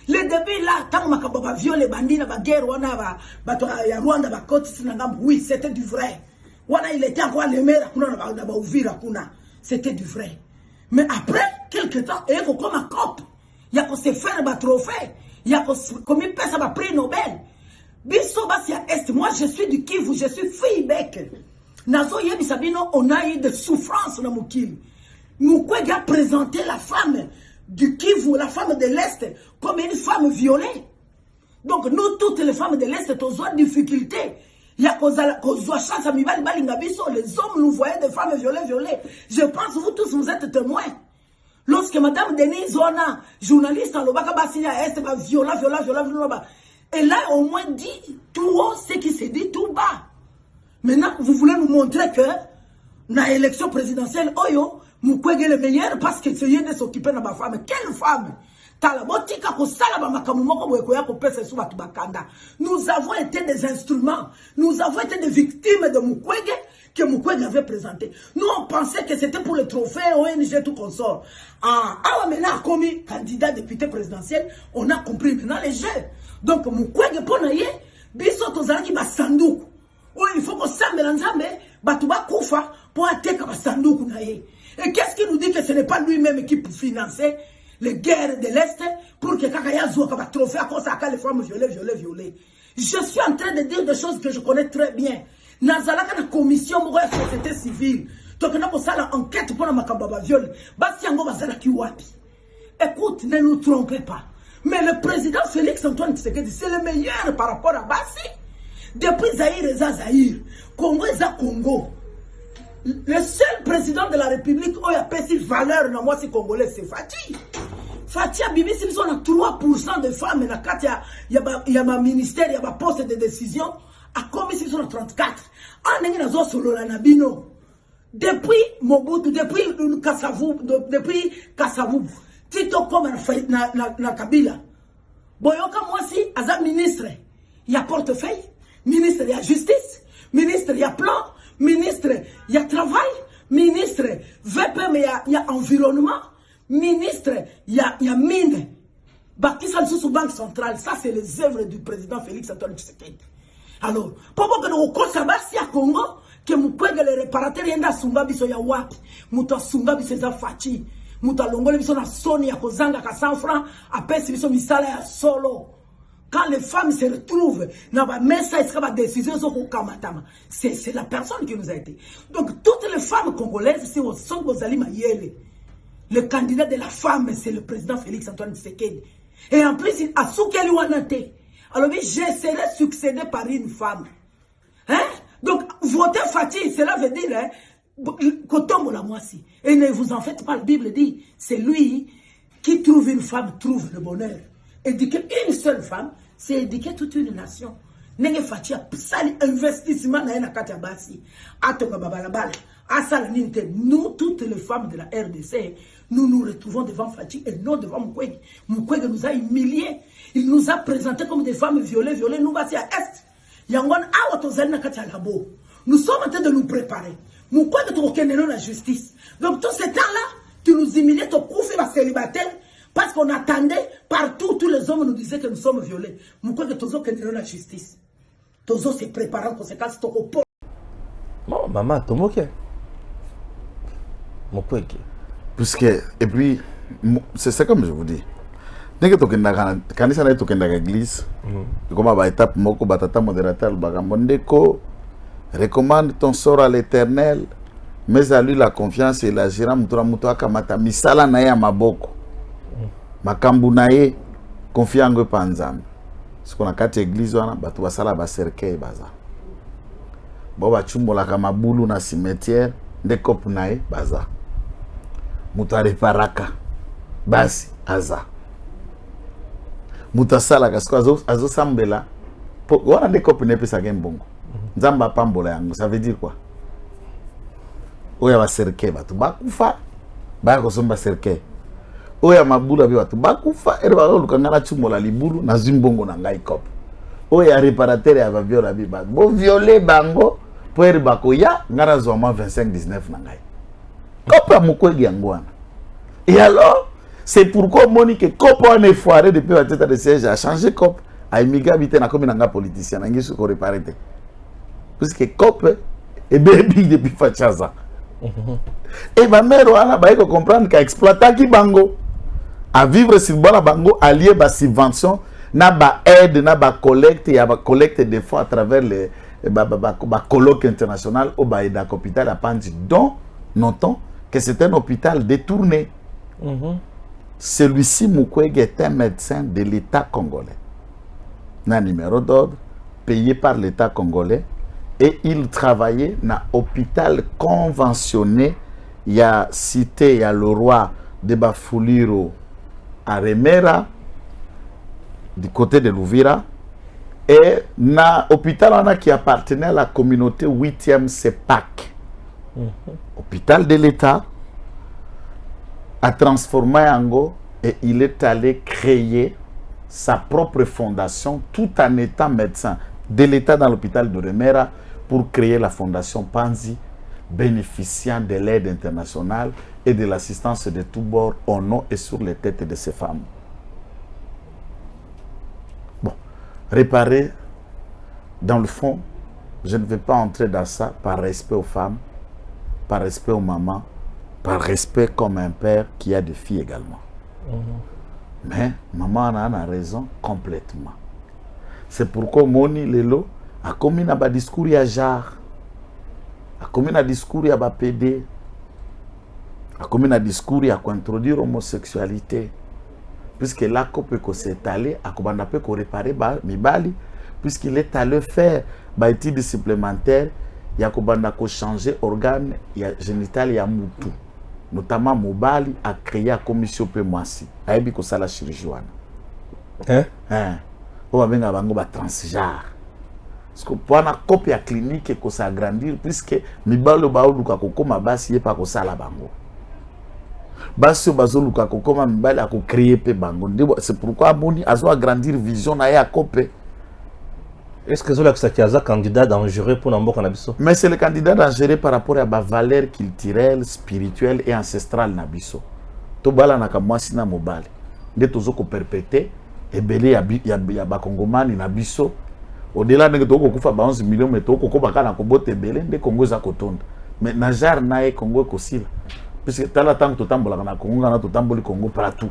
Les débuts là, tant que ma viol les bandits, la guerre, oui, c'était du vrai. Il était encore les maires, c'était du vrai. Mais après, quelques temps, il y a comme un cop. Il y a qu'on se faire un trophée. Il y a comme une personne a pris Nobel. Moi, je suis du Kivu, je suis Fille-Bec. Nazo Yebisabino, on a eu des souffrances dans Mukil. Mukwege a présenté la femme du Kivu, la femme de l'Est, comme une femme violée. Donc, nous, toutes les femmes de l'Est, nous avons des difficultés. Il y a chance à les hommes nous voyaient des femmes violées. Je pense que vous tous, vous êtes témoins. Lorsque Madame Denise Zona, journaliste, violent. Elle a au moins dit tout haut ce qui s'est dit tout bas. Maintenant, vous voulez nous montrer que dans l'élection présidentielle, Mukwege est le meilleur parce que c'est de s'occuper de ma femme. Quelle femme? Nous avons été des instruments. Nous avons été des victimes de Mukwege que Mukwege avait présenté. Nous, on pensait que c'était pour le trophée ONG tout consort. Maintenant, comme candidat député présidentiel, on a compris maintenant les jeux. Donc, Mukwege, pour nous, biso tozalaki basanduku. Il faut qu'on s'amène ensemble, batuba kufa pour attaquer basanduku na ye. Et qu'est-ce qui nous dit que ce n'est pas lui-même qui peut financer les guerres de l'Est pour que Kakaya Zoua va trophée à cause de les femmes violées. Je suis en train de dire des choses que je connais très bien. Nazalaka na commission de la société civile. Donc, on a posé l'enquête pour la Makambaba viol. Basti Yango Bazala Kiwapi. Écoute, ne nous trompez pas. Mais le président Félix Antoine Tshisekedi, c'est le meilleur par rapport à Bassi. Depuis Zahir et Zahir, Congo et Congo. Le seul président de la République où il y a pesé valeur dans moi, c'est Congolais, c'est Fati. Fati a bibi, si on a 3% de femmes, il y a un ministère, il y a un poste de décision, à combien si on a 34. En Engie, solo la Nabino. Depuis Mobutu, depuis Kassavou, Tito comme na Kabila. Boyoka moi si, Azam ministre, il y a portefeuille, ministre, il y a justice, ministre, il y a plan, ministre, il y a travail, ministre, VPM, il y a environnement, ministre, il y a mine. Baki sous banque centrale, ça c'est les œuvres du président Félix Antoine Tshisekedi. Alors, pourquoi que nous connaissons à Congo, que nous pouvons les réparateurs yenda sunga biso ya wapi, muta sunga biso za fachi, muta longole biso na soni ya kozanga ka 100 francs, apesi biso misala ya solo. Quand les femmes se retrouvent dans la messa, c'est la personne qui nous a été. Donc, toutes les femmes congolaises, c'est au son Bozali Mayele. Le candidat de la femme, c'est le président Félix Antoine Tshisekedi. Et en plus, il a soukeli wanate. Alors, j'essaierai de succéder par une femme. Hein? Donc, voter Fatih, cela veut dire, hein, Kotombo la moisi. Et ne vous en faites pas, la Bible dit, c'est lui qui trouve une femme, trouve le bonheur. Éduquer une seule femme, c'est éduquer toute une nation. Nenge Fatia, sali investissement na ena katia basi. Atonga babalabala. Asala ninte. Nous, toutes les femmes de la RDC, nous nous retrouvons devant Fatia et non devant Mukwege. Mukwege nous a humiliés. Il nous a présentés comme des femmes violées. Nous voici à Est. Yangon awa tozali na katia labo. Nous sommes en train de nous préparer. Mukwege tokokendelo la justice. Donc tout ce temps-là, tu nous humiliais, tu couvres la célibataire. Parce qu'on attendait partout, tous les hommes nous disaient que nous sommes violés. Pourquoi que Tozo que la justice? Tozo se prépare en conséquence. Non, maman, Tomoke. Mon poèque. Puisque, et puis, c'est comme je vous dis. Dès que quand il est dans l'église, comme à l'étape, Moko Batata modérateur, Bagamondeko, recommande ton sort à l'éternel, mais à lui la confiance et la gira Moutoura Moutoura Kamata, Misala Naya Maboko. Makambu naye confiant en panzam. Ce qu'on a quatre églises wana batu basala ba cercueil baza. Bo ba chumbola kama bulu na cimetière de kopu naye baza. Mutare paraka basi aza. Mutasala kasko azo sambela. Wana de kopu ne pesa gembongo. Nzamba pambola yango, ça veut dire quoi? Oya ba cercueil batu bakufa ba ko somba cercueil. Oya mabula bi watu bakufa ere ba lukangana chumola libulu na zimbongo na ngai kop. Oya réparateur ya ba viola bi ba bo violer bango po ere bakoya ngara zoma 25-19 na ngai. Kopa Mukwege yangwana. Et alors, c'est pourquoi Monique Kopa on est foiré depuis la tête de siège a changé Kop a émigré habiter na comme nanga politicien na ngi su ko réparer. Parce que Kop est baby depuis Fachaza. Et ma mère wana ba ko comprendre qu'a exploiter ki bango à vivre sur bala bango allié ba subvention na ba aide na ba collecte ya ba collecte des fonds à travers les ba colloque international au ba aide à hôpital à Pandi, dont notons que c'est un hôpital détourné. Celui-ci Mukwege est un médecin de l'État congolais, un numéro d'ordre payé par l'État congolais, et il travaillait dans l'hôpital conventionné. Il y a cité, il y a le roi de Bafuliro à Remera, du côté de Louvira, et dans l'hôpital qui appartenait à la communauté 8e CEPAC. Hôpital de l'État a transformé Ango et il est allé créer sa propre fondation tout en étant médecin de l'État dans l'hôpital de Remera pour créer la fondation Panzi, bénéficiant de l'aide internationale et de l'assistance de tous bords au nom et sur les têtes de ces femmes. Bon, réparer, dans le fond, je ne vais pas entrer dans ça par respect aux femmes, par respect aux mamans, par respect comme un père qui a des filles également. Mais maman en a raison complètement. C'est pourquoi Moni Lelo a commis un discours à Jar, a commis un discours à PD, a commis un discours à introduire l'homosexualité. Puisque là, qu'on peut s'étaler, à qu'on peut réparer Mibali, puisqu'il est allé faire des études supplémentaires, il y a qu'on changer organe génital et Moutou. Notamment Mobali a créé la commission Pemoisi. Il y a eu la chirurgie. Hein? On va venir à transgenre. Parce que pour une copie clinique, il faut agrandir, puisque Mibali Baoluka Kokoma Basi n'est pas comme ça la bango. Basi Bazoluka Kokoma Mibali a créé pe bango. C'est pourquoi Moni a agrandir vision à copie. Est-ce que c'est un candidat dangereux pour Nambo Kanabiso? Mais c'est le candidat dangereux par rapport à la valeur culturelle, spirituelle et ancestrale Nabiso. Tobala nakamwasi na mobali. Nde tozoko perpéter ebele ya bakongomani Nabiso. Au-delà de toko kufa ba 11 millions mais toko ko bakana ko bote ebele nde Congo za kotonda. Mais Najar nae Congo kosila. Puisque tala tango totambola na Congo na totamboli Congo partout.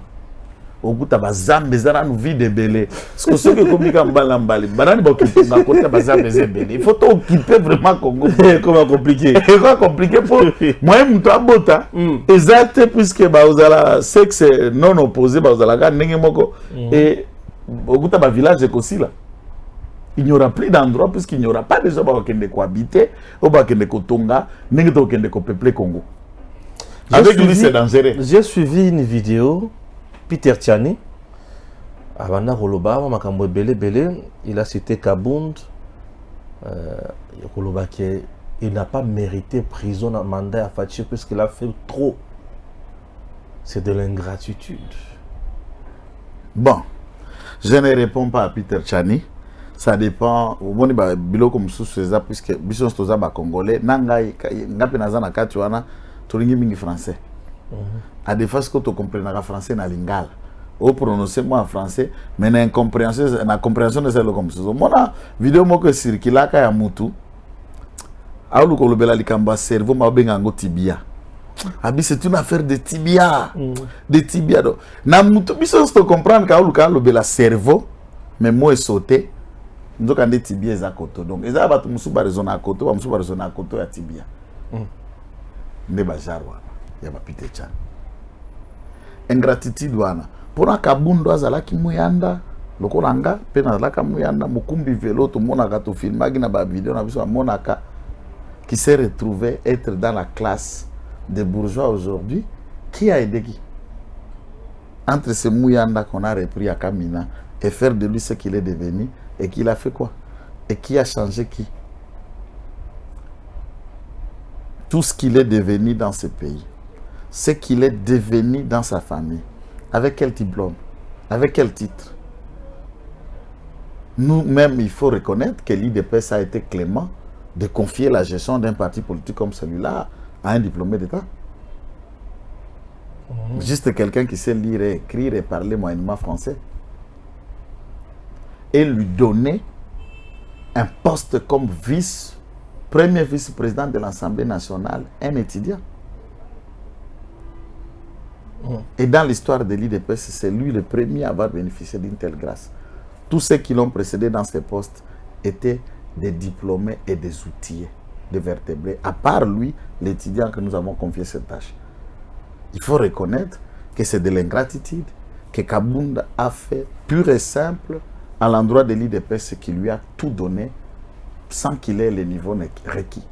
Okuta bazambe zana nous vie de belé. Parce que ceux qui communiquent en balambali, banani ba occuper na côté bazambe zebele. Il faut occuper vraiment Congo. Comment compliqué? Comment compliqué pour moi mtu abota. Exact puisque ba uzala sexe non opposé ba uzala ka ndenge moko et okuta ba village aussi là. Il n'y aura plus d'endroit puisqu'il n'y aura pas de gens qui vont cohabiter ou qui vont kotonga, ndenge to kende ko peupler Congo. Avec lui c'est dangereux. J'ai suivi une vidéo Peter Tchani, Avanda Roloba, Makambo Bele, il a cité Kabound, Roloba il n'a pas mérité prison dans le mandat à Fatih puisqu'il a fait trop. C'est de l'ingratitude. Bon, je ne réponds pas à Peter Tchani. Ça dépend. Au bilo comme sous ça puisque biso stoza ba congolais nangai ngapi nazana katuana tolingi mingi français. À des fois, que tu comprends français na lingala. Au prononcer moi en français, mais na compréhension de celle comme ça. Mon vidéo mo que circula ka ya mutu. Aulu ko lobela likamba cerveau ma benga ngo tibia. Abi c'est une affaire de tibia. De tibia do. Na mutu biso to comprendre ka aulu ka lobela cerveau, mais moi est sauté. Nous quand des tibia za koto. Donc eza ba musu ba raison na koto, ba musu ba raison na koto ya tibia. Ne ba jarwa. Ya ba Peter Tchani. Ingratitude wana pona Kabundo azalaki muyanda lokolanga pe nazalaka muyanda mukumbi velo to monaka to filmaki na ba vidéo na biso monaka qui s'est retrouvé être dans la classe des bourgeois aujourd'hui qui a aidé qui entre ces muyanda qu'on a repris à Kamina et faire de lui ce qu'il est devenu et qu'il a fait quoi et qui a changé qui tout ce qu'il est devenu dans ce pays. Ce qu'il est devenu dans sa famille. Avec quel diplôme? Avec quel titre? Nous-mêmes, il faut reconnaître que l'IDPS a été clément de confier la gestion d'un parti politique comme celui-là à un diplômé d'État. Juste quelqu'un qui sait lire et écrire et parler moyennement français. Et lui donner un poste comme premier vice-président de l'Assemblée nationale, un étudiant. Et dans l'histoire de l'IDPS, c'est lui le premier à avoir bénéficié d'une telle grâce. Tous ceux qui l'ont précédé dans ces postes étaient des diplômés et des outillés, des vertébrés. À part lui, l'étudiant que nous avons confié cette tâche. Il faut reconnaître que c'est de l'ingratitude que Kabound a fait pur et simple à l'endroit de l'IDPS qui lui a tout donné sans qu'il ait le niveau requis.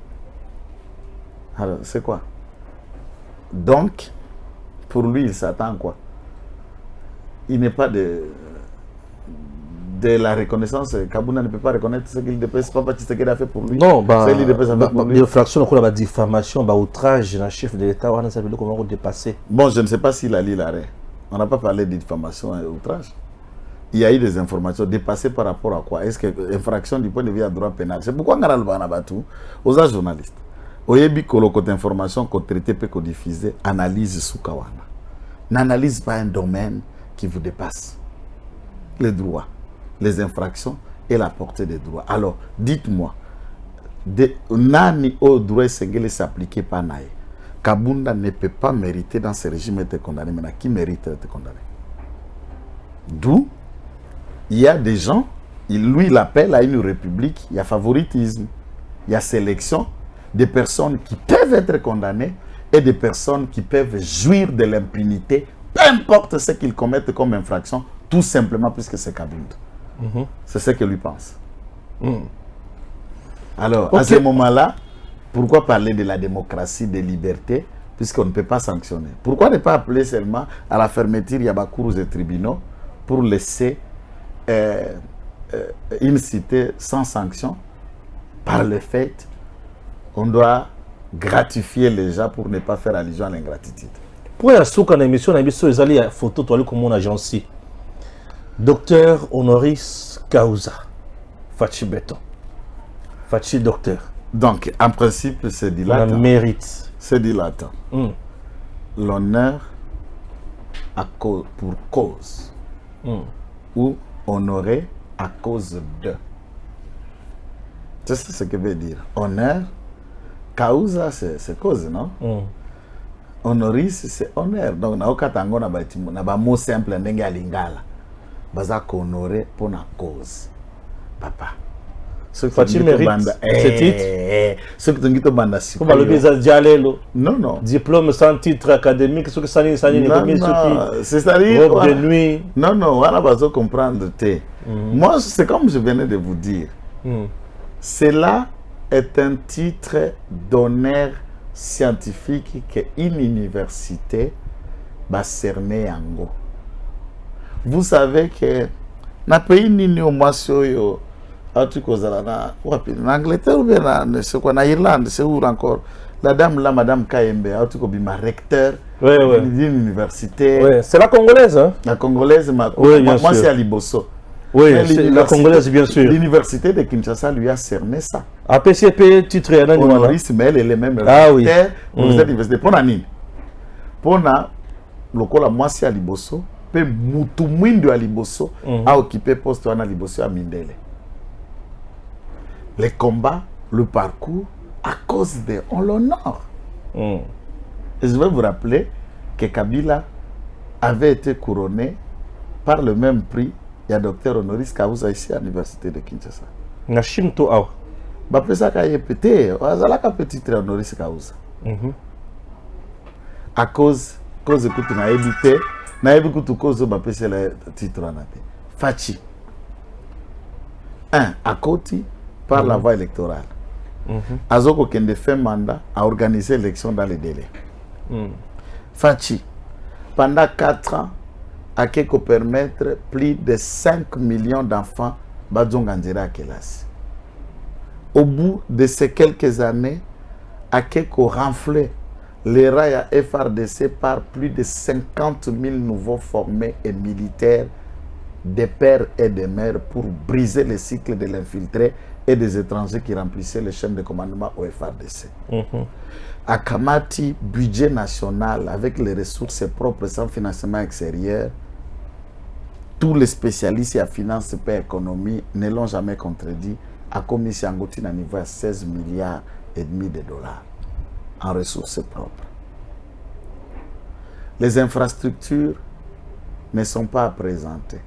Alors, c'est quoi? Donc, pour lui, il s'attend quoi? Il n'est pas de la reconnaissance. Kabounda ne peut pas reconnaître ce qu'il dépêche. C'est pas Baptiste qu'il a fait pour lui. Non, bah, c'est l'IDPS a fait pour lui. Fraction, la diffamation, outrage, le chef de l'État, on a savoir comment dépasser. Bon, je ne sais pas s'il a lu l'arrêt. On n'a pas parlé de diffamation et outrage. Il y a eu des informations dépassées par rapport à quoi? Est-ce que infraction du point de vue à droit pénal? C'est pourquoi on a le banabatou aux journalistes. Oyebi ko côté information qu'on traité peut qu'on diffuser analyse sous kawana. N'analyse pas un domaine qui vous dépasse. Les droits, les infractions et la portée des droits. Alors, dites-moi, nani au droit sengele s'appliquer pas nae. Kabunda ne peut pas mériter dans ce régime d'être condamné. Maintenant, qui mérite d'être condamné? D'où il y a des gens, lui il appelle à une république, il y a favoritisme, il y a sélection des personnes qui peuvent être condamnées et des personnes qui peuvent jouir de l'impunité, peu importe ce qu'ils commettent comme infraction, tout simplement puisque c'est Kabunda. C'est ce que lui pense. Alors, à ce moment-là, pourquoi parler de la démocratie, des libertés, puisqu'on ne peut pas sanctionner? Pourquoi ne pas appeler seulement à la fermeture Yabakourous et tribunaux pour laisser une cité sans sanction? Par le fait qu'on doit gratifier les gens pour ne pas faire allusion à l'ingratitude. Pour la souka na émission, on a mis sur les photos comme on agence. Docteur Honoris Causa Fachi Beton. Fachi docteur. Donc, en principe, c'est dilatant. On mérite. C'est dilatant. L'honneur pour cause. Ou honoré à cause de. C'est ce que veut dire. Honneur, causa, c'est cause, non? Honoris, c'est honneur. Donc, na okatango na ba mot simple ndenge ya lingala. Baza honoré pour la cause. Papa. Fachi mérite ce titre. Ce que tu banda si. Comment le visa dialelo? Non, non. Diplôme sans titre académique, ce que ça n'est non, c'est-à-dire robe de nuit. Non, non, on va pas comprendre. Moi, c'est comme je venais de vous dire. Cela est un titre d'honneur scientifique qu'une université va cerner en go. Vous savez que dans le pays ni au Massoyo, en Angleterre ou bien en Irlande, c'est où encore la dame là, Madame Kayembe, en tout cas, ma recteur d'une université. Oui, c'est la Congolaise, hein? La Congolaise, moi c'est à Liboso. Oui, c'est la Congolaise, bien sûr. L'université de Kinshasa lui a cerné ça. APCP, titre honoris, mais elle est les mêmes. Ah oui. Université. Pour la nini. Pour la, le moi c'est à Liboso. Pe mutu mwindu à Liboso a occupé poste à Liboso à Mindele. Les combats, le parcours, à cause de on l'honore. Et je vais vous rappeler que Kabila avait été couronné par le même prix. Il y a docteur Honoris Causa ici à l'université de Kinshasa. Nashimto awa. Ba pesa ka yepete, azalaka petit Honoris Causa. À cause que na évité, na évité que cause ba pesa le titre anate. Fachi. À côté par la voie électorale. Azoko kende fait mandat à organiser l'élection dans les délais. Fachi. Pendant 4 ans, à quelque permettre plus de 5 millions d'enfants à Kelas. Au bout de ces quelques années, à quelque renfler les rails à FRDC par plus de 50 000 nouveaux formés et militaires des pères et des mères pour briser le cycle de l'infiltré et des étrangers qui remplissaient les chaînes de commandement au FRDC. À Kamati, budget national avec les ressources propres sans financement extérieur, tous les spécialistes en finance et économie ne l'ont jamais contredit, a commis Angoti à niveau à 16 milliards et demi de dollars en ressources propres. Les infrastructures ne sont pas présentées.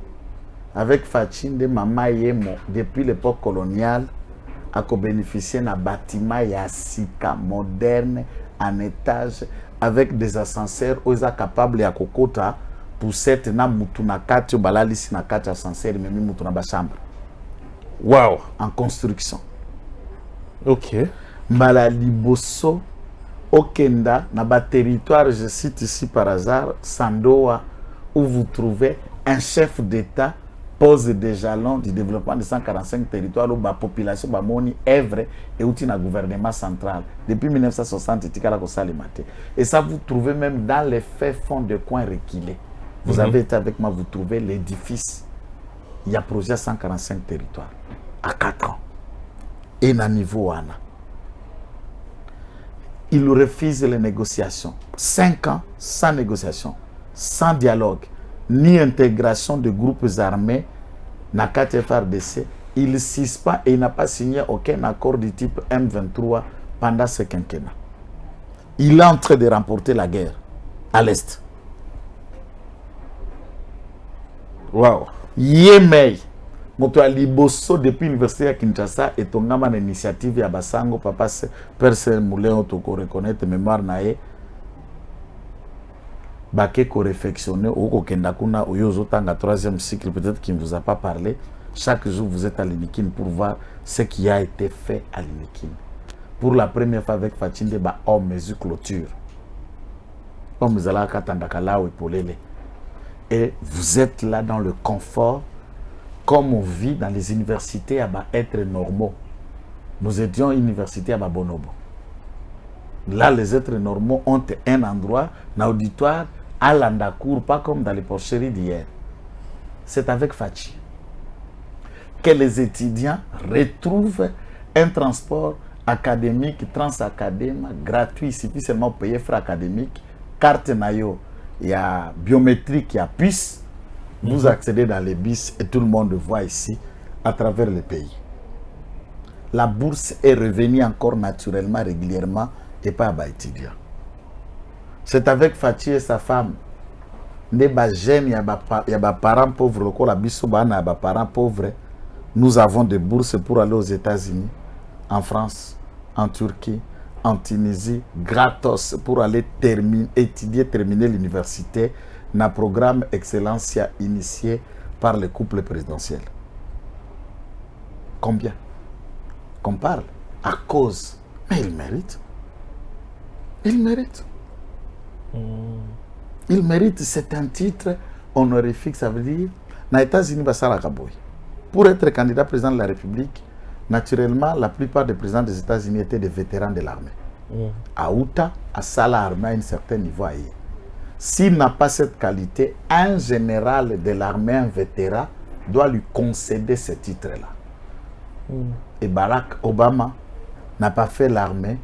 Avec Fachinde Mama Yemo, depuis l'époque coloniale, a bénéficié d'un bâtiment yassika moderne en étage avec des ascenseurs où ils sont capables de kokota pour cette na mutuna kati balalisi na kati ascenseur mais mutuna ba chambre. Wow, en construction. OK. Malali Bosso Okenda na ba territoire, je cite ici par hasard Sandoa, où vous trouvez un chef d'État pose des jalons du développement de 145 territoires où la population va moni œuvre et outil na gouvernement central depuis 1960 et ça vous trouvez même dans les faits fonds de coins reculés. Vous avez été avec moi, vous trouvez l'édifice. Il y a projet à 145 territoires à 4 ans et na niveau ana. Il refuse les négociations. 5 ans sans négociation, sans dialogue, ni intégration de groupes armés na FRDC. Il suspend et il n'a pas signé aucun accord du type M23 pendant ce quinquennat. il est en train de remporter la guerre à l'Est. Wow. Yemei. Moto a liboso depuis l'université à Kinshasa et ton gamin d'initiative à Basango, papa, personne moulin autoco reconnaître mémoire nae. Baké ko réflexionner ou ko kendakuna ou yozo tanga 3e cycle, peut-être qu'il ne vous a pas parlé. Chaque jour vous êtes à l'Inikin pour voir ce qui a été fait à l'Inikin. Pour la première fois avec Fatinde, ba en mesure clôture. Comme vous allez katandakala ou epolele. Et vous êtes là dans le confort, comme on vit dans les universités à être normaux. Nous étions université à Bonobo. Là, les êtres normaux ont un endroit, un auditoire, à l'Andacour, pas comme dans les porcheries d'hier. C'est avec Fachi que les étudiants retrouvent un transport académique, transacadémique, gratuit, il suffit seulement payer frais académiques, carte nayo. Il y a biométrique, il y a puce. Vous accédez dans les bus et tout le monde voit ici à travers le pays. La bourse est revenue encore naturellement, régulièrement et pas à étudiants. C'est avec Fatih et sa femme. Il y a des parents pauvres, parents pauvres. Nous avons des bourses pour aller aux États-Unis, en France, en Turquie, en Tunisie, gratos pour aller terminer l'université dans un programme excellence initié par le couple présidentiel. Combien qu'on parle à cause, mais il mérite. Il mérite. Il mérite, c'est un titre honorifique, ça veut dire dans les États-Unis, pour être candidat président de la République, naturellement, la plupart des présidents des États-Unis étaient des vétérans de l'armée. À Outa, à Salah armée à un certain niveau. S'il n'a pas cette qualité, un général de l'armée, un vétéran, doit lui concéder ce titre-là. Et Barack Obama n'a pas fait l'armée.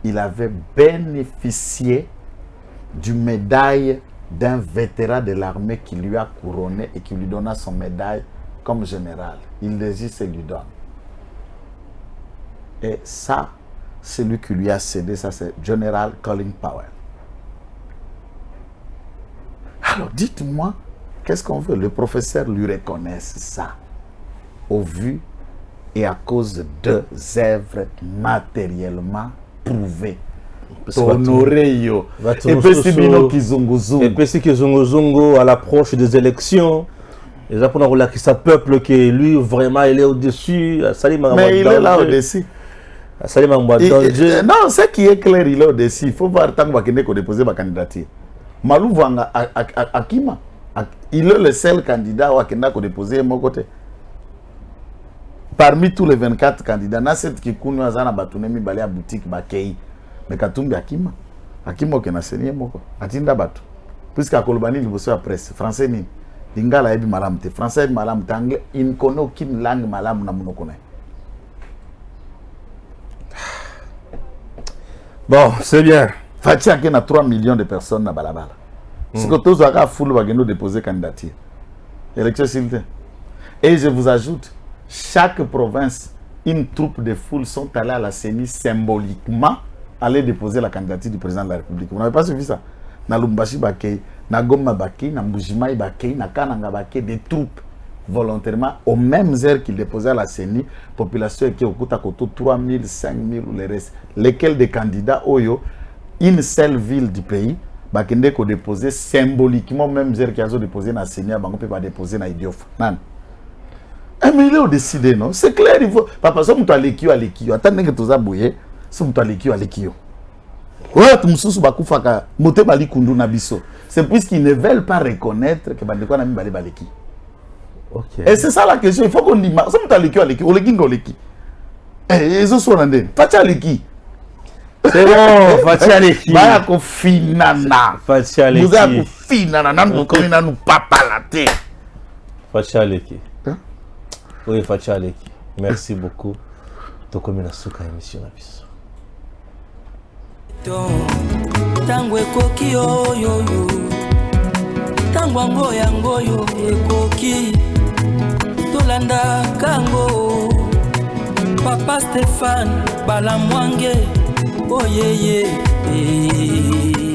Il avait bénéficié du médaille d'un vétéran de l'armée qui lui a couronné et qui lui donna son médaille comme général. Il désire et lui donne. Et ça, c'est lui qui lui a cédé, ça c'est General Colin Powell. Alors dites-moi, qu'est-ce qu'on veut? Le professeur lui reconnaisse ça, au vu et à cause de œuvres matériellement prouvées. Honoré yo. Et puis si bino kizunguzungu. Et puis si kizunguzungu à l'approche des élections. Les Japonais qui sa peuple que lui vraiment il est au-dessus. Mais il est là au-dessus. Non, ce qui est clair, il est au-dessus. Il faut voir tant qu'il faut déposer ma candidature. Malou Vanga Akima, il est le seul candidat qui a déposé mon côté. Parmi tous les 24 candidats, il y a 7 qui ont été à la boutique Bakei. Mais Katumbi Akima, Akima qui a enseigné moko, Atinda Batu. Puisque à Kolobani, il y a la presse français ni Lingala ebi malamte, français ebi malamte, anglais, il ne connaît aucune langue malam na mono connaît. Bon, c'est bien. Fatia qui a 3 millions de personnes na balabala. C'est que tous les foule va déposer candidature. Élection s'il. Et je vous ajoute, chaque province, une troupe de foules sont allées à la CENI symboliquement aller déposer la candidature du président de la République. Vous n'avez pas suivi ça? Na Lumbashi Bakei, na Goma Bakei, na Mbujimai Bakei, na Kananga Bakei, des troupes volontairement aux mêmes heures qu'ils déposaient à la CENI, population qui est au Koutakoto 3 000, 5 000 ou les restes. Lesquels des candidats Oyo, une seule ville du pays, Bakende ko déposé symboliquement même heure qu'ils ont déposé na CENI, Bango peut pas déposer na Idiof. Non. Mais il est au décidé, non? C'est clair, il faut. Papa, si tu as l'équio à l'équio, attendez que tu as bouillé, si tu as l'équio à l'équio. C'est puisqu'ils ne veulent pas reconnaître que Bandekwa n'a pas baleki. Okay. Et c'est ça la question. Il faut qu'on dise, si tu as l'équio à l'équio, on l'équio. Et ils sont rendus. Fatia l'équio. C'est bon, Fatia l'équio. Baya ko finana. Fatia l'équio. Nous avons finana. Nous connaissons nous papa la terre. Fatia l'équio. Oui, Fatia l'équio. Merci beaucoup. Tokomi na suka émission na biso. Tango ekoki oyoyo tango ango yango yo ekoki tolanda kango Papa Stéphane Balamwange oh yeah yeah.